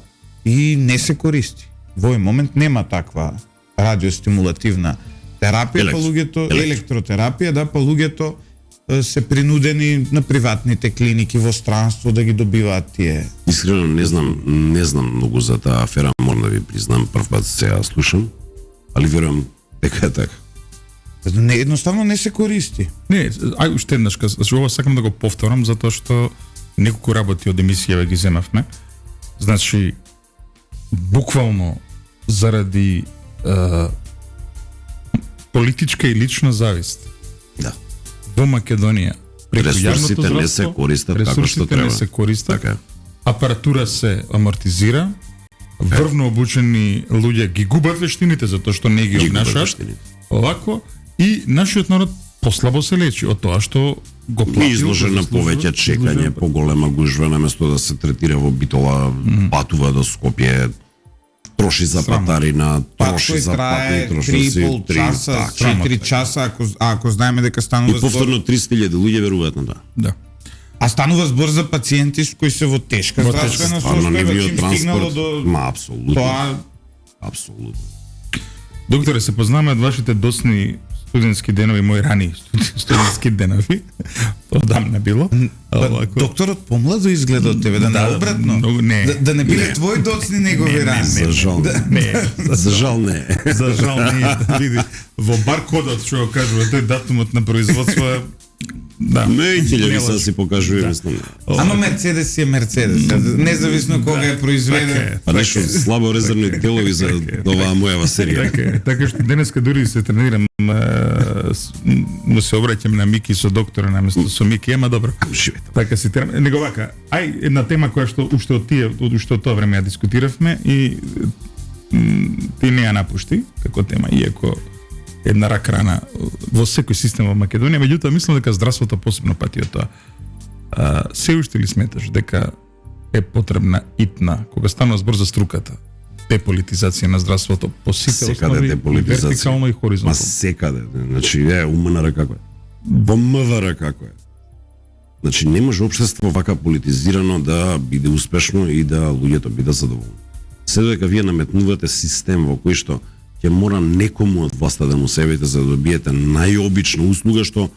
и не се користи. Во овој момент нема таква радиостимулативна терапија, па луѓето електротерапија, да, па луѓето се принудени на приватните клиники во странство да ги добиваат тие. Искрено не знам многу за таа афера, морам да ви признам, прв пат сега слушам, али верувам дека е така. Не, едноставно не се користи. Не, ај уште еднаш, ова сакам да го повторам затоа што неколку работи од емисија ги земавме. Значи буквално заради политичка и лична завист Да. во Македонија преку Ресурсите јавното не се здравство, користат како што ресурсите треба. не се користат, Така е. апаратура се амортизира, врвно обучени луѓе ги губат вештините затоа што не ги Ги губат обнашаат вештините. овако и нашиот народ послабо се лечи од тоа што го Ми платил. изложен на повеќе чекање, поголема гужва, наместо да се третира во Битола, патува до Скопје троши за патарина, Пат троши кој за трае патни, 3,5 часа, 4 часа, ако знаеме дека И станува збор. повторно 300.000 луѓе веруваат на тоа. Да. А станува збор за пациенти кои се во тешка здравствена Стварно не состојба, био чим стигнало транспорт, до ма апсолутно. тоа. Апсолутно. Докторе, се познаваме од вашите досни студентски денови, мои рани студентски денови. Одамна било. Докторот помладо изгледа од тебе, да не обратно. Не. Да не биле твои доцни негови рани. За жал. Не. За жал не. За жал не. Види, во баркодот што го кажува тој датумот на производство е да. Не, ќе се си покажува, мислам. Ама Мерцедес си е Мерцедес, независно кога е произведен. Па нешто слабо резервни делови за оваа мојава серија. Така што денеска дури се тренирам, му се обраќам на Мики со доктора наместо со Мики, ема добро. Живете. Така си тренирам. Него вака, ај една тема која што уште од тоа време ја дискутиравме и ти не ја напушти како тема, иако една рак рана во секој систем во Македонија, меѓутоа мислам дека здравството посебно пати од тоа. Се уште ли сметаш дека е потребна итна, кога станува збор за струката, деполитизација на здравството по сите основи, вертикално и Ма хоризонтално? секаде. Значи, УМНР како е. Во МВР како е. Значи, не може општество вака политизирано да биде успешно и да луѓето бидат задоволни. Се додека вие наметнувате систем во кој што ќе мора некому од власта да му себите за да добиете најобична услуга што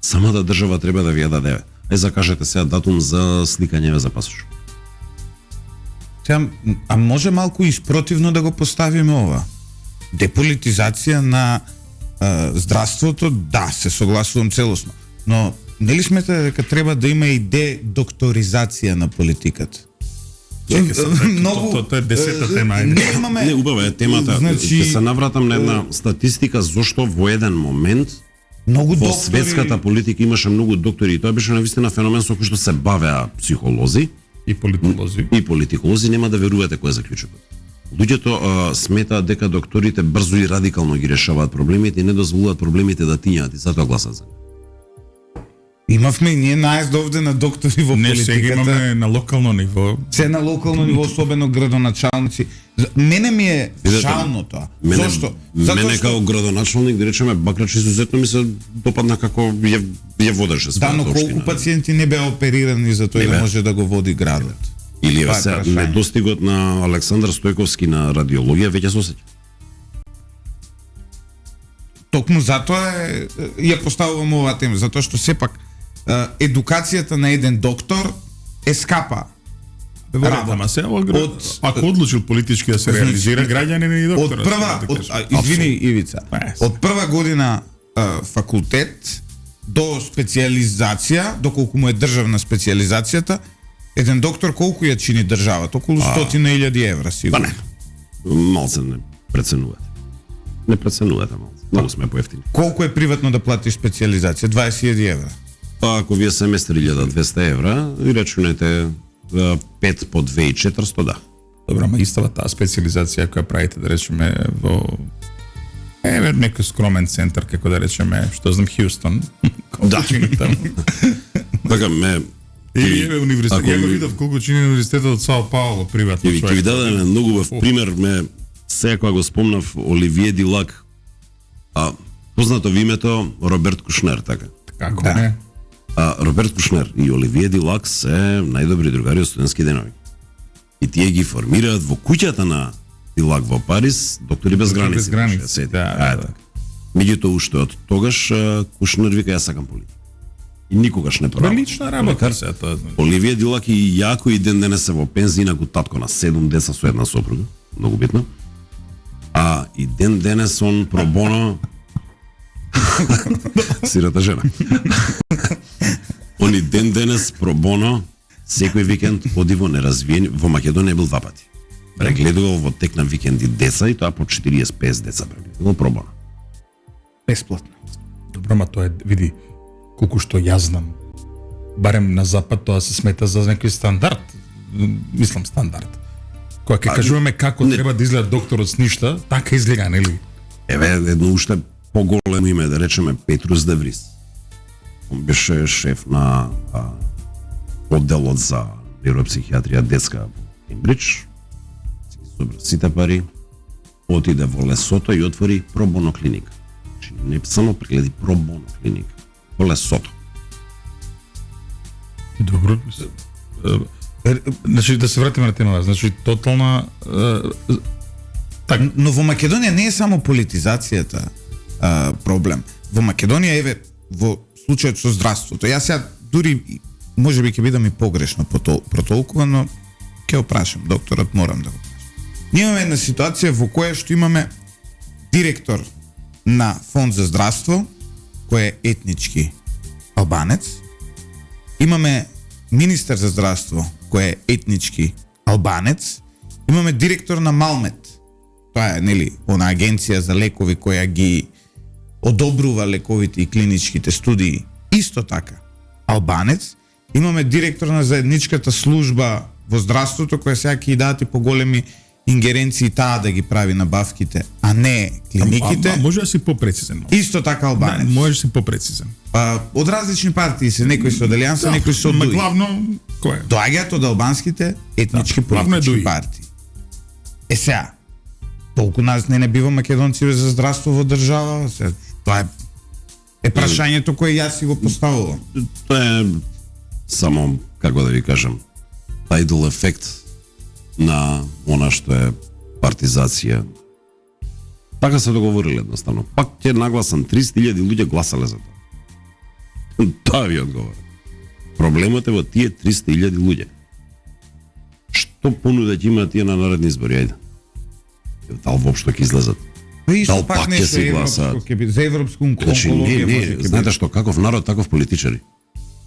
самата држава треба да ви ја даде. Закажете сега датум за сликање за пасош. А може малку испротивно да го поставиме ова? Деполитизација на здравството, да, се согласувам целосно. Но нели смета дека треба да има и дедокторизација на политиката? Тоа е 10-та тема. Не, убава е темата. Значи, Ќе се навратам на една статистика зошто во еден момент многу во доктори светската политика имаше многу доктори и тоа беше навистина феномен со кој што се бавеа психолози И политолози. и политиколози, нема да верувате кој е заклучокот. Луѓето сметаат дека докторите брзо и радикално ги решаваат проблемите и не дозволуваат проблемите да тињаат и затоа гласат за нив. имавме и ние наезд овде на доктори во Не, сега политиката. имаме на локално ниво. Се на локално ниво, особено градоначалници. Мене ми е Видете, жално тоа. Мене, Зошто? Мене како градоначалник, да речеме, Бакрач изузетно ми се допадна како ја водеше Да, својата но колку општина. пациенти не беа оперирани за тоа Не да беа. може да го води градот? Или Това еве е се прашање. недостигот на Александар Стојковски на радиологија веќе се осеќа. Токму затоа ја поставувам оваа тема, затоа што сепак едукацијата на еден доктор е скапа. Ама се ако одлучил политички да се Значи, реализира, граѓанин и Од доктор. прва, извини Ивица, од прва година факултет до специјализација, доколку му е државна специјализацијата, еден доктор колку ја чини државата? Околу 100.000 евра, Па сигурно. не, малце не преценувате. Не преценувате малце. Многу сме поевтини. Колку е приватно да платиш специјализација? 20.000 евра. Па ако вие семестр 1200 евра, и рачунете 5 по 2400, да. Добро, ама истава таа специјализација која правите, да речеме, во некој скромен центар, како да речеме, што знам, Хјустон. Да. Таму. Така ме И еве универзитет. ако Ја го ми- видов колку чини универзитетот од Сао Пауло приватно. Ќе ви дадам многу убав пример, сега кога го спомнав Оливие Дилак, познато ви името Роберт Кушнер, така. Како Да. не? Роберт Кушнер и Оливие Дилак се најдобри другари од студентски денови. И тие ги формираат во куќата на Дилак во Париз, доктори без граници. без граници, ќе се сети. да. Така. Меѓутоа уште од тогаш Кушнер вика јас сакам политика. И никогаш не права. Прилична работа се тоа. Оливие Дилак и јако и ден денес се во пензија, инаку татко на 7 деца со една сопруга, многу битно. А и ден денес он пробоно сирота жена. Он и ден денес пробоно секој викенд оди во неразвиени, во Македонија бил 2 пати. Прегледувал во тек на викенди деца и тоа по 40-50 деца прегледувал пробоно. Бесплатно. Добро, ма тоа е, види, колку што јас знам, барем на запад тоа се смета за некој стандард, мислам стандард. Кога ќе кажуваме како не. треба да изгледа докторот с ништа, така изгледа, нели? Еве едно уште поголемо име, да речеме Петрус Деврис. Он беше шеф на одделот за нейропсихијатрија детска во Кембридж. Си ги собра сите пари, отиде во Лесото и отвори пробоно клиника. Значи, не само прегледи, пробоно клиника. Во Лесото. Добро. Значи да се вратиме на темата. Значи тотална Но во Македонија не е само политизацијата проблем. Во Македонија, еве, во случајот со здравството, јас сега дури, може би ќе бидам и погрешно протолкува, но ќе опрашам, докторот морам да го прашам. Ние имаме една ситуација во која што имаме директор на фонд за здравство, кој е етнички албанец, имаме министар за здравство, кој е етнички албанец, имаме директор на Малмет, тоа е, нели, она агенција за лекови која ги одобрува лековите и клиничките студии, исто така, албанец, имаме директор на заедничката служба во здравството, која сега ќе дадат и поголеми ингеренции таа да ги прави набавките, а не клиниките. Може да си попрецизен. Исто така албанец. Може да си попрецизен. Од различни партии се, некои се од Алијанса, некои се од ДУИ. Главно, кој е? Доаѓаат од албанските етнички политички партии. Сега, толку нас не бива македонци за здравство во држава, тоа е прашањето кое јас си го поставувам. Тоа е само, како да ви кажам, тајдол ефект на она што е партизација. Така се договориле едноставно. Пак ќе нагласам 30.000 луѓе гласале за тоа. Тоа ви одговора. Проблемот е во тие 300.000 луѓе. Што понуда ќе имаат тие на наредни избори, ајде? Дал воопшто ќе излезат? Исто Дал пак ќе се гласаат? За европско Значи, онкологија може ќе знаете што, каков народ, таков политичари.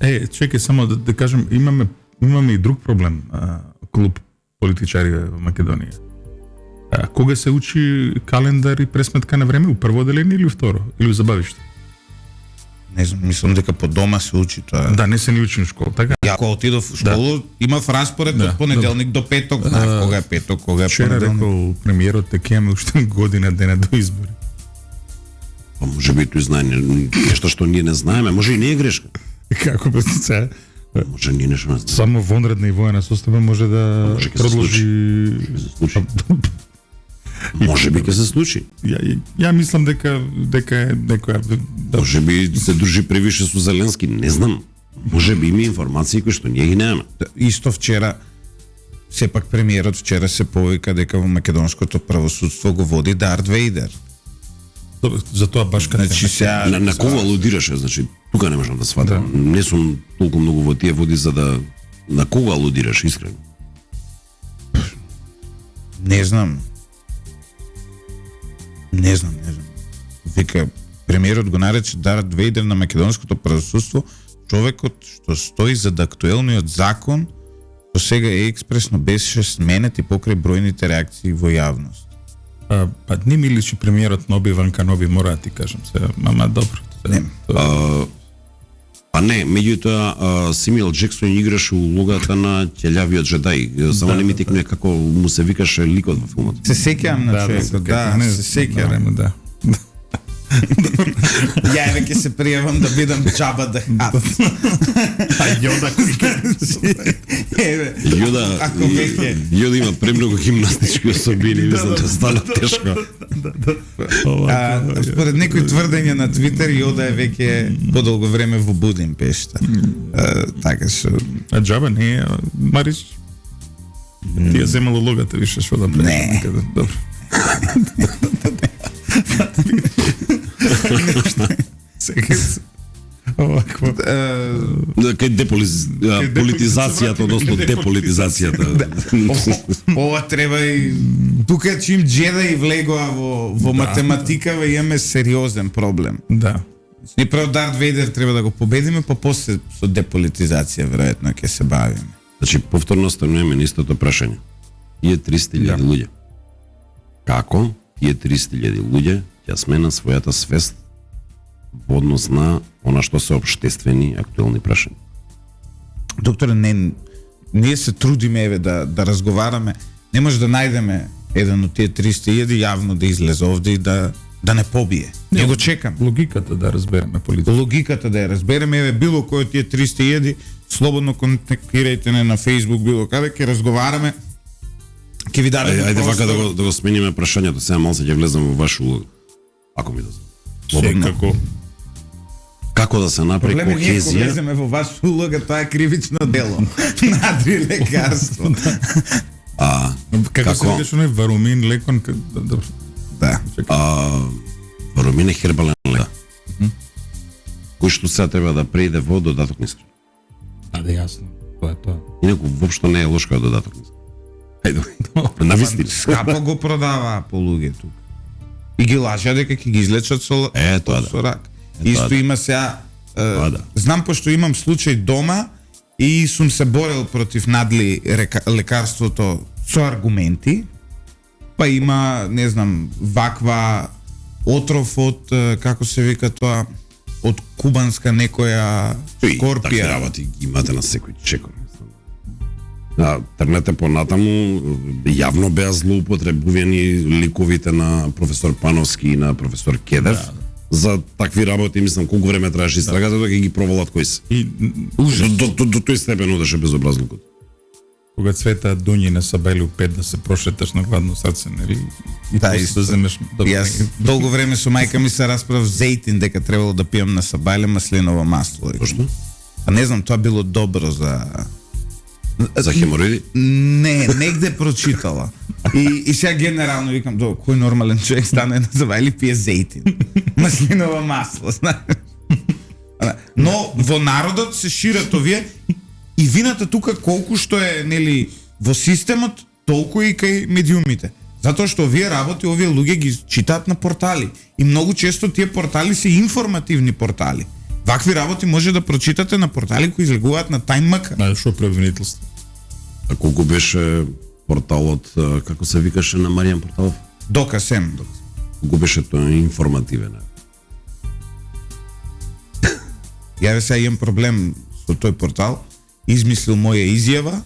Чекај само да кажем, имаме и друг проблем, клуб политичари во Македонија. Кога се учи календар и пресметка на време, у прво оделение или у второ, или у забавиште? Не знам, мислам дека по дома се учи тоа. Да, не се ни учи у школа, така? Ја кога отидов во школа, имав распоред од понеделник до петок, кога е петок, кога е Вчера понеделник. рекол премиерот дека имаме уште година дена до избори. Па може би тој знае нешто што ние не знаеме, може и не е грешка. Како би се Може ние нешто не знаеме. само вонредна и воена состојба може да Може ќе се продолжи. случи. Може би ќе се случи. Ја мислам дека е некоја Може би се дружи превише со Зеленски, не знам. Може би има информации кои што ние ги немаме. Исто вчера, сепак премиерот вчера се повика дека во македонското правосудство го води Дарт Вейдер. за тоа баш кај Значи сега На кого алудираше, значи тука не можам да сватам. Не сум толку многу во тие води за да на кого алудираш искрено. не знам. Вика, премиерот го нарече Дарт Вейдер на македонското правосудство, човекот што стои зад актуелниот закон, што сега е експресно беше сменет и покрај бројните реакции во јавност. Па не ми личи премиерот Ноби Ванка Ноби, мора да ти кажам се, мама добро. Не. А не, меѓутоа Симил Джексон играше улогата на ќелјавиот джедај. Само не ми текне како му се викаше ликот во филмот. Се сеќавам на човекот, се сеќавам. Да. Ја еве ќе се пријавам да бидам Джаба да Хат. А Јода Еве, ако веќе Јода има премногу гимнастички особини, мислам да стана тешко. според некои тврдења на Твитер, Јода е веќе подолго време во Будимпешта. Така што А Джаба не е, Мариш? Ти ја земал улогата више што да прави. Не. Добро. Сега овакво. Кај политизацијата, односно деполитизацијата. ова треба и тука чим джеда и влегоа во математикава имаме сериозен проблем. Да. Ни прво Дарт Вейдер треба да го победиме, па после со деполитизација веројатно ќе се бавиме. Значи, повторно стануваме на истото прашање. Тие 300.000 луѓе. Како тие 300.000 луѓе ќе смена својата свест во однос на она што се општествени актуелни прашања? Докторе, ние се трудиме еве да разговараме. Не може да најдеме еден од тие 300.000 јавно да излезе овде и да не побие. Не го чекам. Логиката да разбереме политика. Логиката да ја разбереме, еве било кој од тие 300.000 слободно контактирајте на Facebook, било каде ќе разговараме. Ќе ви дадеме Ајде вака простор. да го смениме прашањето, сега малце ќе влезам во вашу улога. Ако ми дозволите. Секако. Како да се направи Проблем е ние кога кохезија? влеземе во ваша улога, тоа е кривично дело. Надри лекарство. Како се викаш оној варумин лекон Да. Варумин е хербален лек. Кој што сега треба да преиде во додаток на исхрана. Да, јасно. Тоа е тоа. Инаку воопшто не е лош како додаток на исхрана. Ајде, навистина. Скапо го продаваа по луѓе тука. И ги лажа дека ќе ги излечат со Тоа да. со рак. Исто има сега Да. знам пошто имам случај дома и сум се борел против надли лекарството со аргументи. Па има, не знам, ваква отров од како се вика тоа, од кубанска некоја Такви скорпија. работи ги имате на секој чекор. Трнете понатаму, јавно беа злоупотребувани ликовите на професор Пановски и на професор Кедев. За такви работи, мислам, колку време траеше истрагата, додека ги провалат кои се. И До тој степен одеше безобразлукот. кога цвета дуњи на Сабелю 5 да се прошеташ на гладно срце, нели? И Да, после исто. да земеш Јас долго време со мајка ми се расправ зејтин дека требало да пијам на сабајле маслиново масло. Зошто? А не знам, тоа било добро за За хемороиди? Не, негде прочитала. И сега генерално викам, кој нормален човек стане на сабајле и пие зејтин. Маслиново масло, знаеш. Но во народот се шират овие и вината тука колку што е нели во системот, толку и кај медиумите. Затоа што овие работи, овие луѓе ги читаат на портали и многу често тие портали се информативни портали. Вакви работи може да прочитате на портали кои излегуваат на TimeMK. На шо превинителство. А колку беше порталот, како се викаше на Маријан порталов? Докасем. Колку беше тоа информативен? Ја сега имам проблем со тој портал. Измислил моја изјава,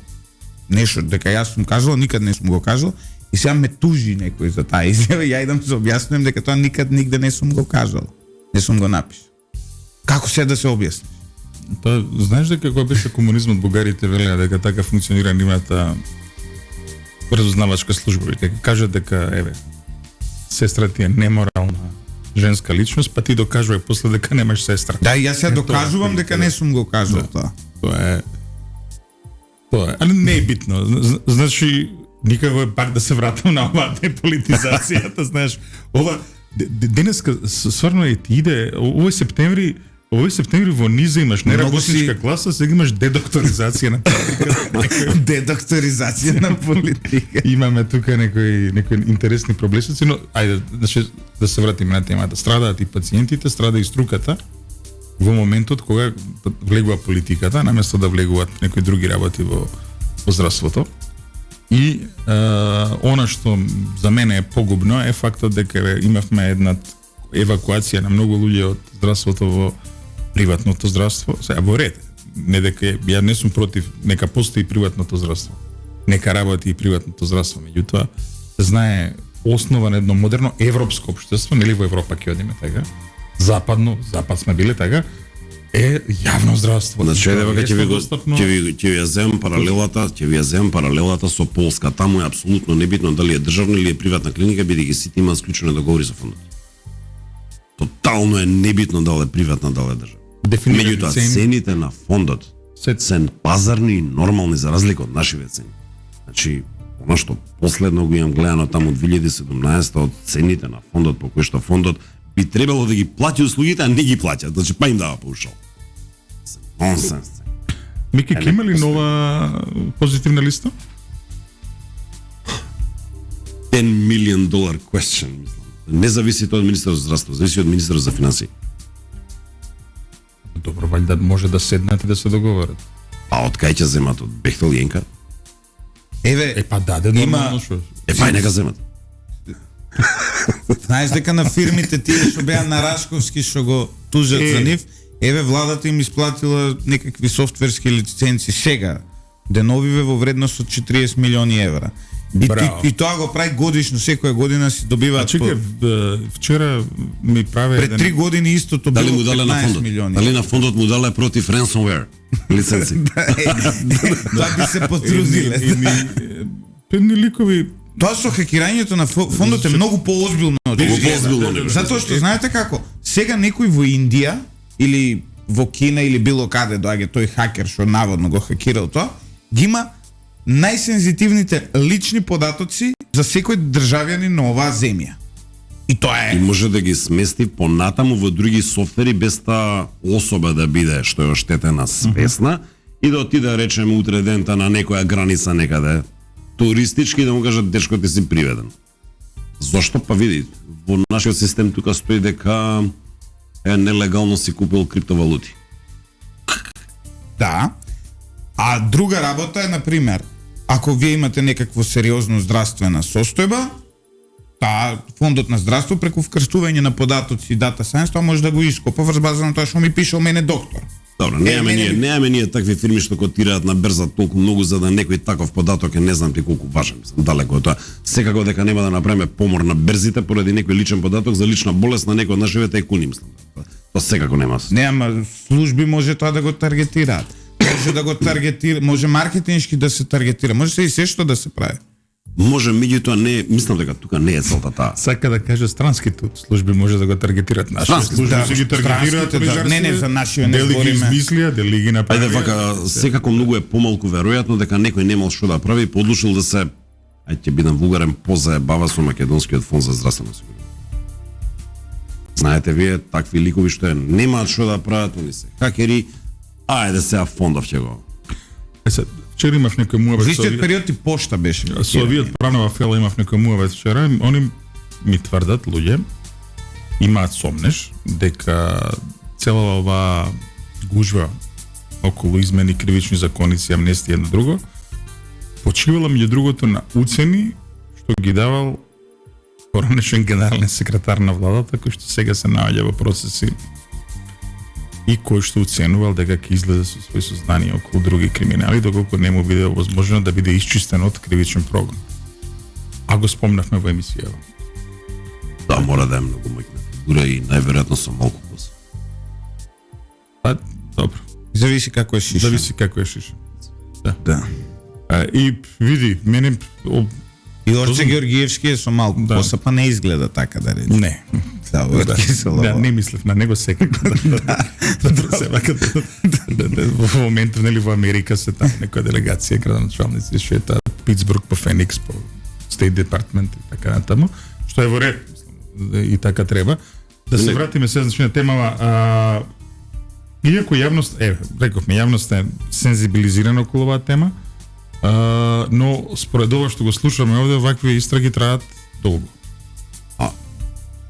нешто дека јас сум кажал, никад не сум го кажал, и сега ме тужи некој за таа изјава, ја идам се објаснувам дека тоа никад нигде не сум го кажал. Не сум го напишал. Како се да се објасни? Тоа, знаеш дека кога беше комунизмот, бугарите велеа дека така функционира нивната разузнавачка служба, дека кажат дека еве сестра ти е неморална женска личност, па ти докажувај после дека немаш сестра. Да, и јас сега Тоа докажувам е дека не сум го кажал тоа. Тоа е, али не е битно. Значи, никако е пак да се вратам на оваа деполитизацијата, знаеш, ова денеска стварно е ти иде, овој септември во низа имаш неработничка класа, сега имаш дедокторизација на политика. Дедокторизација на политика. Имаме тука некои интересни проблесоци, но ајде, значи, да се вратиме на темата. Страдаат и пациентите, страда и струката во моментот кога влегува политиката, наместо да влегуваат некои други работи во здравството. И она што за мене е погубно е фактот дека имавме една евакуација на многу луѓе од здравството во приватното здравство. Сега во ред, не дека ја не сум против, нека постои приватното здравство. Нека работи и приватното здравство, меѓутоа знае основа на едно модерно европско општество, нели во Европа ќе одиме така. Запад сме биле така, е јавно здравство. Значи, дека достапно. ќе ви ја земам паралелата со Полска. Таму е апсолутно небитно дали е државна или е приватна клиника, бидејќи сите имаат склучени договори со фондот. Тотално е небитно дали е приватна, дали е државна. Меѓутоа, цените на фондот се пазарни и нормални за разлика од нашиве цени. Значи, она што последно го имам гледано таму од 2017 од цените на фондот, по кој што фондот би требало да ги плати услугите, а не ги плаќа, значи па им дава паушал. Нонсенс. Мики, ќе има ли нова позитивна листа? $10 million question, мислам. Не зависи тоа од министерот за здравство, зависи од министерот за финансии. Добро, ваljda може да седнат и да се договорат. А од кај ќе земат од Бехтел Јенка? Еве, Па даде нормално што. Па нека земат. знаеш дека на фирмите тие што беа на Рашковски што го тужат за нив, еве владата им исплатила некакви софтверски лиценци сега, деновиве во вредност од 40 милиони евра. И тоа го прави годишно, секоја година си добиваат. Чекај, вчера ми праве пред 3 години истото Дали било му дале на 15 фондот? милиони. Дали на фондот му дале против ransomware лиценци? Тоа би се потрудиле. едни ликови Тоа со хакирањето на фондот е многу поозбилно. Затоа што знаете како, сега некој во Индија или во Кина или било каде доаѓа тој хакер што наводно го хакирал тоа, ги има најсензитивните лични податоци за секој државјанин на оваа земја. И тоа И е. може да ги смести понатаму во други софтвери без таа особа да биде што е оштетена свесна и да отиде речеме утре дента на некоја граница некаде туристички да му кажат дечко ти си приведен. Зошто? Па види, во нашиот систем тука стои дека е нелегално си купил криптовалути. Да. А друга работа е, например, ако вие имате некакво сериозно здравствена состојба, таа фондот на здравство преку вкрстување на податоци и дата сайенс, тоа може да го ископа врз база на тоа што ми пишал мене доктор. Добро, немаме ние такви фирми што котираат на берза толку многу за да некој таков податок е не знам ти колку важен, мислам, далеко од тоа. Секако дека нема да направиме помор на берзите поради некој личен податок за лична болест на некој од нашите тајкуни, мислам. Тоа секако нема. Нема служби може тоа да го таргетираат. Може да го таргетира, може маркетиншки да се таргетира, може се и се што да се прави. Може, меѓутоа не, мислам дека тука не е целта таа. сака да каже странските служби може да го таргетираат нашите Странски, служби, да, се ги таргетираат, странските, да. Не, за нашиот не дали ги збориме. измислија, дали ги направија. Ајде вака, секако многу е помалку веројатно дека некој немал што да прави и подлучил да се, ќе бидам вулгарен, позаебава со македонскиот фонд за здравствено осигурување. Знаете вие, такви ликови што немаат што да прават, они се хакери, ајде сега фондов ќе го. Вчера имав некој Во муавет истиот период и пошта беше. со овие пранова фела имав некој муавет вчера, они ми тврдат луѓе, имаат сомнеш дека цела оваа гужва околу измени кривични законици, амнестија на друго, почивала меѓу другото на уцени што ги давал поранешен генерален секретар на владата, кој што сега се наоѓа во процеси и кој што оценувал дека ќе излезе со свој сознание околу други криминали, доколку не му биде возможно да биде исчистен од кривичен прогон. А го спомнавме во емисијава. Да, мора да е многу моќна фигура и најверојатно со малку посла. А, добро. Зависи како е шиша. Зависи како е шиша. Да. И види, мене И Орче Георгиевски е со малку Да. коса, па не изгледа така да рече. не. Да, Да, не мислев на него секако. Во моментов нели во Америка се таму некоја делегација градоначалници шетаат Питсбург по Феникс по Стейт департмент и така натаму, што е во ред, мислам, и така треба. Да се Не. вратиме се значи на темава, иако јавност, рековме, јавност е сензибилизирана околу оваа тема, но според ова што го слушаме овде, вакви истраги траат долго.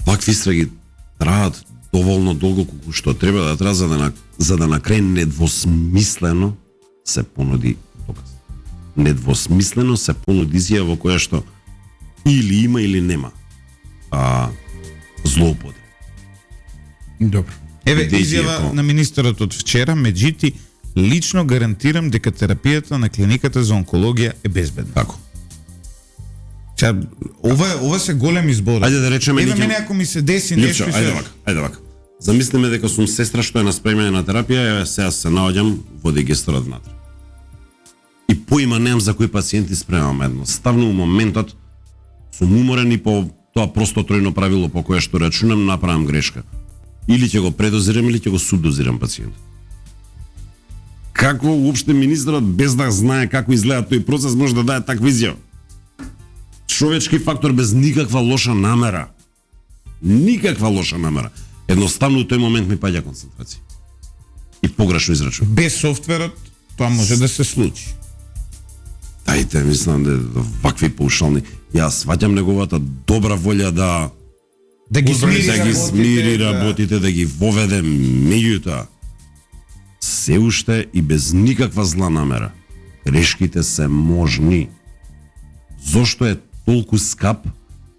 Вакви истраги траат доволно долго колку што треба да трае за да на крај недвосмислено се понуди доказ. Недвосмислено се понуди изјава во која што или има или нема злоупотреба. Добро. Еве Идејки изјава ако- на министерот од вчера, меѓути лично гарантирам дека терапијата на клиниката за онкологија е безбедна. Како? Сега, ова се големи збори. Ајде да речеме Еве неќе- мене ако ми се деси Липчо, нешто, ајде вака. Замислиме дека сум сестра што е на спремање на терапија, еве сега се наоѓам во регистрот внатре. И поима немам за кои пациенти спремам едноставно у моментот сум уморен и по тоа просто тројно правило по кое што рачунам направам грешка. Или ќе го предозирам или ќе го субдозирам пациентот. Како уопште министерот без да знае како изгледа тој процес може да даде таква изјава? Човечки фактор без никаква лоша намера. Никаква лоша намера. Едноставно у тој момент ми паѓа концентрација. И погрешно израчун. без софтверот тоа може да се случи. Дајте, мислам да вакви паушални. Јас сваќам неговата добра волја да Да ги Узбрани смири, да ги работите, смири да. работите, да ги воведе, меѓутоа се уште и без никаква зла намера. Грешките се можни. Зошто е толку скап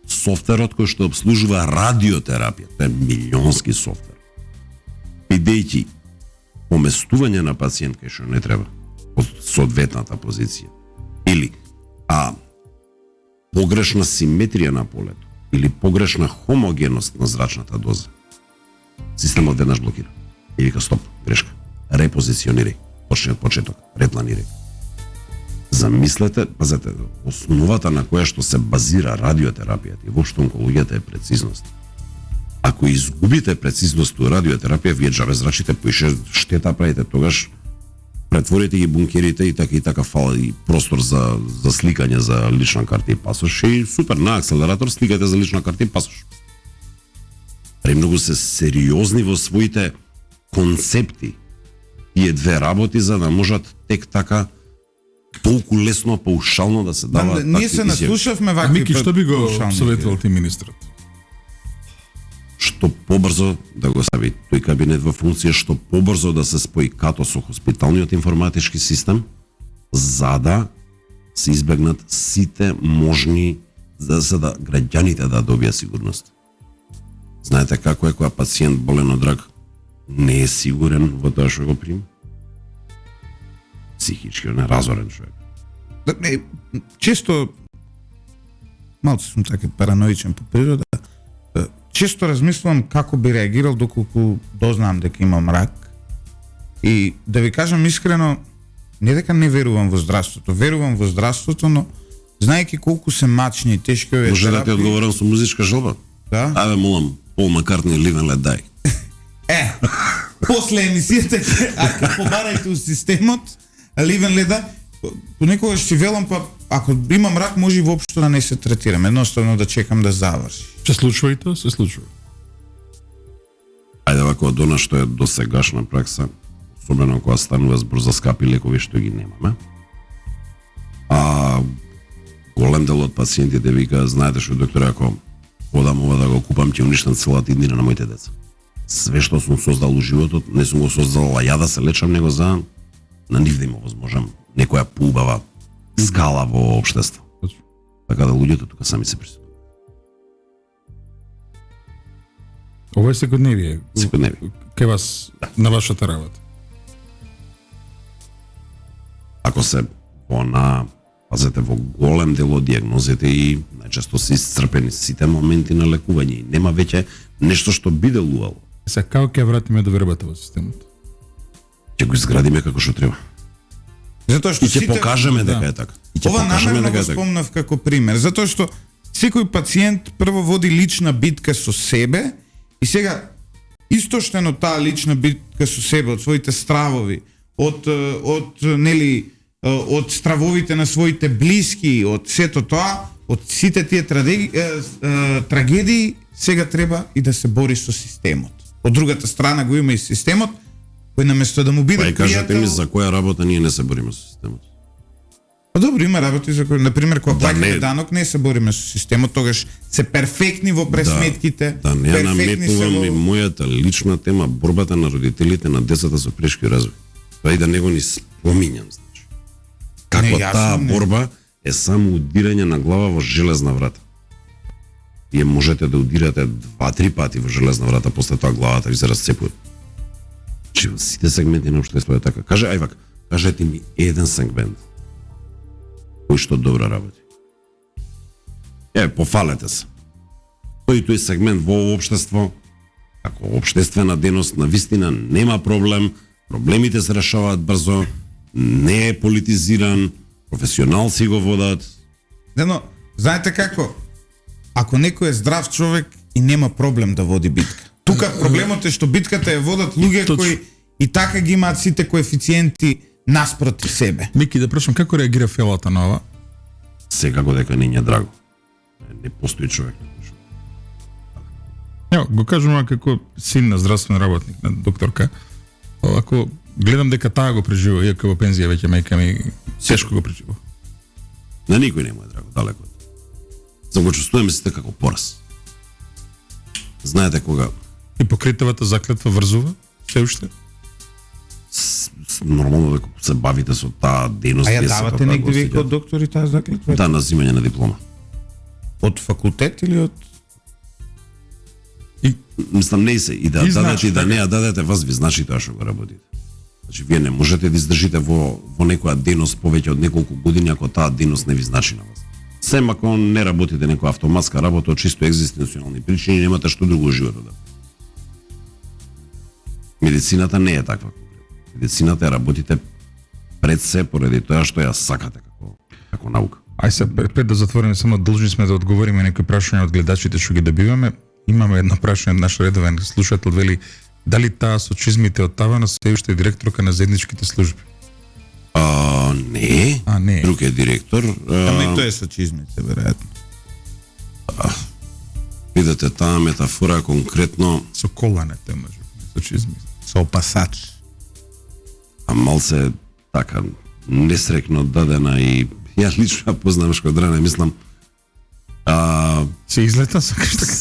софтверот кој што обслужува радиотерапија? Тоа е милионски софтвер. Бидејќи поместување на пациент кај што не треба од соодветната позиција или погрешна симетрија на полето или погрешна хомогеност на зрачната доза, системот веднаш блокира и вика стоп, грешка, репозиционирај, почни од почеток, репланирај. Замислете, пазете, основата на која што се базира радиотерапијата и воопшто онкологијата е прецизност. Ако изгубите прецизност у радиотерапија, вие џабе зрачите поише штета правите, тогаш претворите ги бункерите и така фала и простор за сликање за лична карта и пасош и супер, на акселератор сликате за лична карта и пасош. Премногу се сериозни во своите концепти тие две работи за да можат тек така толку лесно, паушално да се дава такви ние се наслушавме вакви. Мики, што би го советувал ти министрот? Што побрзо да го стави тој кабинет во функција, што побрзо да се спои като со хоспиталниот информатички систем, за да се избегнат сите можни, за да граѓаните да добијат сигурност. Знаете како е кога пациент болен од рак не е сигурен во тоа што го прими? Психички неразорен човек. Често, малце сум така параноичен по природа, често размислувам како би реагирал доколку дознам дека имам рак. И да ви кажам искрено, не дека не верувам во здравството, верувам во здравството, но знаејќи колку се мачни и тешки овие Може да ти одговорам со музичка жалба? Да? Аве молам, Пол Маккартни, Live and Let Die. После емисијата ако побарајте у системот, Live and Let Die, понекогаш си велам, па ако имам рак, може и воопшто да не се третирам, едноставно да чекам да заврши. Се случува и тоа? Се случува. Ајде вако од она што е досегашна пракса, особено кога станува збор за скапи лекови што ги немаме. А голем дел од пациентите вика, знаете што доктор, ако одам ова да го купам, ќе уништам целата иднина на моите деца. Све што сум создал у животот, не сум го создал ја да се лечам, него за на нив да има возможам некоја поубава скала во општество. Така да луѓето тука сами се присутуваат. Ова е секојдневие. Секојдневие. Кај вас, на вашата работа. Ако се пазете во голем дел од диагнозите и најчесто се исцрпени сите моменти на лекување и нема веќе нешто што би делувало. Сега како ќе вратиме до вербата во системот? Ќе го изградиме како што треба. Затоа што И ќе покажеме дека е така. И ќе Ова покажеме намерно дека го е така. спомнав како пример, затоа што секој пациент прво води лична битка со себе и сега истоштено таа лична битка со себе, од своите стравови, од нели од стравовите на своите блиски, од сето тоа, од сите тие трагедии, сега треба и да се бори со системот. Од другата страна го има и системот, кој наместо да му биде Па и кажете пријател... ми за која работа ние не се бориме со системот. Па добро, има работи за кои, например, кога Да, плаќаме не. данок, не се бориме со системот, тогаш се перфектни во пресметките. Да не ја перфектни се наметнувам во- и мојата лична тема, борбата на родителите на децата со прешки развој. Тоа и да не го ни спомињам, значи. Како Не, јас таа не. борба е само удирање на глава во железна врата. Вие можете да удирате 2-3 пати во железна врата, после тоа главата ви се расцепува. Значи, во сите сегменти на општеството е така. Кажете ми еден сегмент кој што добро работи. Пофалете се. Тој сегмент во општество, како општествена деност, на вистина нема проблем, проблемите се решаваат брзо, не е политизиран, професионалци го водат. Но, знаете како? Ако некој е здрав човек и нема проблем да води битка. Тука проблемот е што битката ја водат луѓе Точно. кои и така ги имаат сите коефициенти наспроти себе. Мики, да прашам, како реагира фелата на ова? Секако дека не е драго. Не постои човек. Ја, го кажувам како син на здравствен работник, на докторка. Ако гледам дека таа го преживува, иако во пензија веќе мајка ми тешко го преживува. На никој не му е драго, далеко. За го чувствуваме сите како пораз. Знаете кога Хипокритовата заклетва врзува? Се уште? нормално дека се бавите со таа дејност. А ја вие давате секој негде го вие осеќате. како доктори таа заклетва? Да, на земање на диплома. Од факултет или од... Мислам, не се, и да И дадете значи, и да така. не ја дадете, вас ви значи тоа што го работите. Значи, вие не можете да издржите во некоја дејност повеќе од неколку години ако таа дејност не ви значи на вас. Сем ако не работите некоја автоматска работа од чисто екзистенцијални причини, немате што друго во животот да. Медицината не е таква. Медицината ја работите пред се поради тоа што ја сакате како како наука. Ај се пред да затвориме, само должни сме да одговориме некои прашања од гледачите што ги добиваме. Имаме едно прашање од наш редовен слушател, вели дали таа со чизмите од тавана се уште е директорка на заедничките служби? Не. Не. Друг е директор. Ама и тој е со чизмите, веројатно. Видете, таа метафора конкретно Со коланите, може би, со чизми. Со опасач. малце така несрекно дадена и ја лично ја познам Шкодрана, мислам Се излета сакаш така?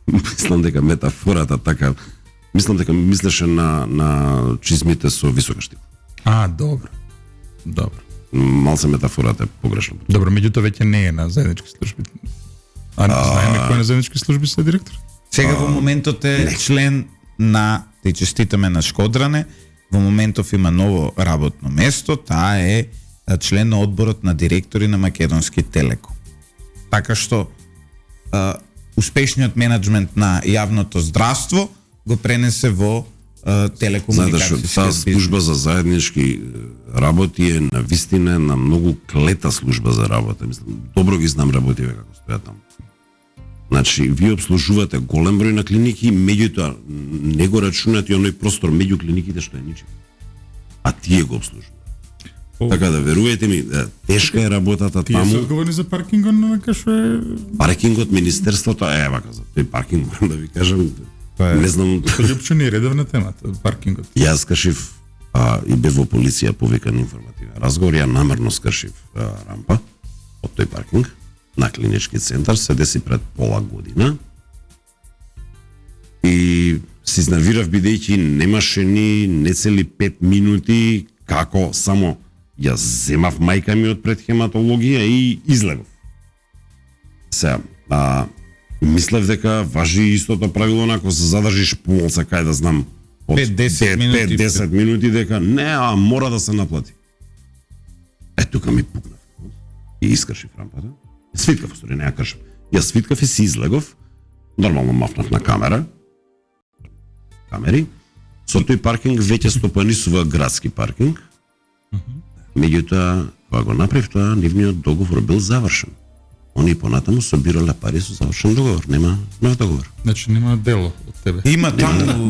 мислам дека метафората така мислеше на чизмите со висока штипа. Добро. Добро. Малце метафората е погрешна. Добро, меѓутоа веќе не е на заеднички служби. Знаеме кој на заеднички служби се директор? Сега во моментот е член на, те честитаме на Шкодране, во моментов има ново работно место, таа е член на одборот на директори на Македонски Телеком. Така што успешниот менеджмент на јавното здравство го пренесе во Знаете што, телекомуникацијскиот таа бизнес. служба за заеднички работи е на вистина на многу клета служба за работа. Мислам, добро ги знам работиве како стојат таму. Значи, вие обслужувате голем број на клиники, меѓутоа не го рачунате оној простор меѓу клиниките што е ничего. А тие го обслужуваат. Така да верувате ми, тешка е работата Тие се таму. одговорни за паркингот на нека што е... Паркингот, министерството, вака за тој паркинг морам да ви кажам, не знам. Лјупче не е редовна темата, паркингот. Јас скршив и бев во полиција повикан информативен разговор, ја намерно скршив рампа од тој паркинг на клинички центар, се деси пред пола година. И се изнавирав бидејќи немаше ни нецели 5 минути како само ја земав мајка ми од пред хематологија и излегов. Сега, мислев дека важи истото правило, ако се задржиш полца, кај да знам, 5-10 минути. 5-10 минути, дека не, мора да се наплати. Тука ми пукнав. И искршив рампата. Свиткав, стори, не ја кршав. Ја свиткав и си излегов. Нормално мафнав на камери. Со тој паркинг веќе стопанисува градски паркинг. Меѓутоа, кога го направив тоа, нивниот договор бил завршен. Они понатаму собирале пари со завршен договор, нема нов договор. Значи нема дело од тебе. Има таму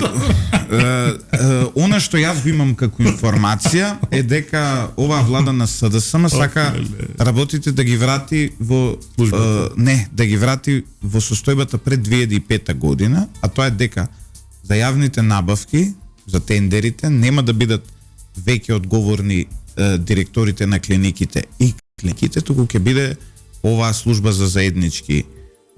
она што јас го имам како информација е дека оваа влада на СДСМ сака работите да ги врати во да ги врати во состојбата пред 2005 година, а тоа е дека за јавните набавки, за тендерите нема да бидат веќе одговорни директорите на клиниките и клиниките, туку ќе биде оваа служба за заеднички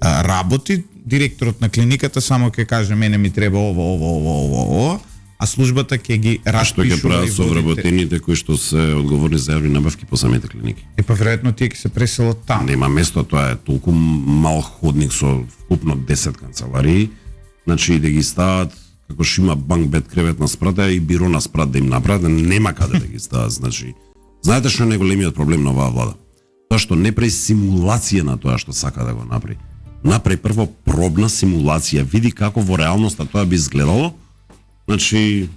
работи, директорот на клиниката само ќе каже мене ми треба ова, а службата ќе ги распишува. Што ќе прават со вработените кои што се одговорни за јавни набавки по самите клиники? Па веројатно тие ќе се преселат таму. Нема место, тоа е толку мал ходник со вкупно 10 канцеларии, значи да ги стават како што има банк бед креветна спрата и биро на спрат да им направат, нема каде да ги стават, значи. Знаете што е најголемиот проблем на оваа влада? Тоа што не прави симулација на тоа што сака да го направи. Направи прво пробна симулација, види како во реалноста тоа би изгледало. Значи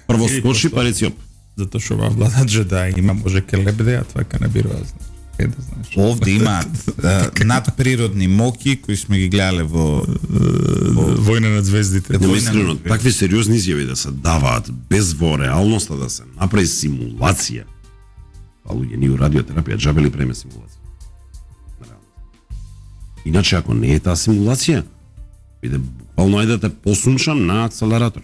прво скочи па реци оп. Затоа што оваа влада джеда има може ке лебде, а тоа ка не бирува, знаеш. Кај да знаеш. Овде имаат надприродни моки кои сме ги гледале во Војна на звездите. Но искрено, такви сериозни изјави да се даваат без во реалноста да се направи симулација. Луѓе, ние у радиотерапија джабели преме симулација. Иначе ако не е таа симулација, биде буквално ајдете посунчан на акселератор.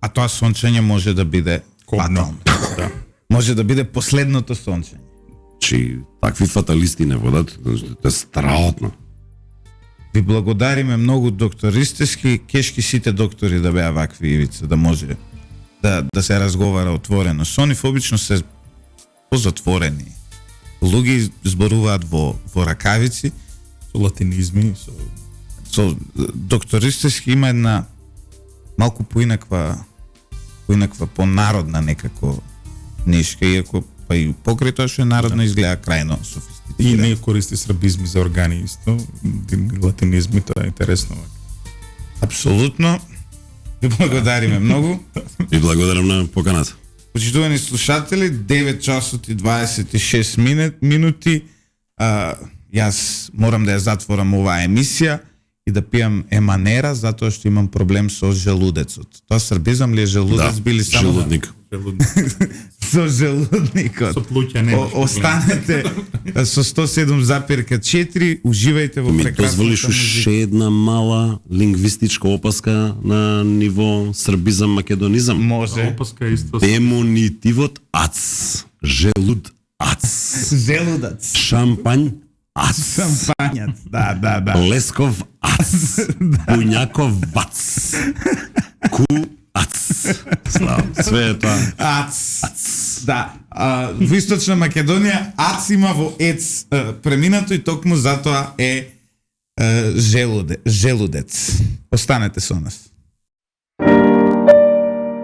А тоа сончење може да биде Кобно. фатално. Да. Може да биде последното сончење. Чи такви фаталисти не водат, тоа е страхотно. Ви благодариме многу доктор Ристевски, кешки сите доктори да беа вакви ивица, да може да се разговара отворено. Со нив обично се позатворени. Луѓе зборуваат во ракавици, Со латинизми, со доктор Ристевски има една малку поинаква понародна некако нешка, иако па и покрај тоа што е народно изгледа крајно и софистицирано. не користи срабизми за органи исто, латинизми, тоа е интересно. Апсолутно. Ви благодариме многу. И благодарам на поканата. Почитувани слушатели, 9 часот и 26 минути. Јас морам да ја затворам оваа емисија и да пијам еманера, затоа што имам проблем со желудецот. Тоа србизам ли е желудец, били само... желудник. Со желудникот. Со плуќа не. Останете со 107,4, уживајте во Ми прекрасната дозволиш музика. уште една мала лингвистичка опаска на ниво србизам, македонизам. Може. Опаска е исто. Демонитивот ац, желуд ац, Желудец. шампањ ац, Шампањац. Да. Лесков ац, Буњаков бац, ку ац. Слава, све е тоа. Ац. Да. Во Источна Македонија ац има во ец преминато и токму затоа е желудец. Останете со нас.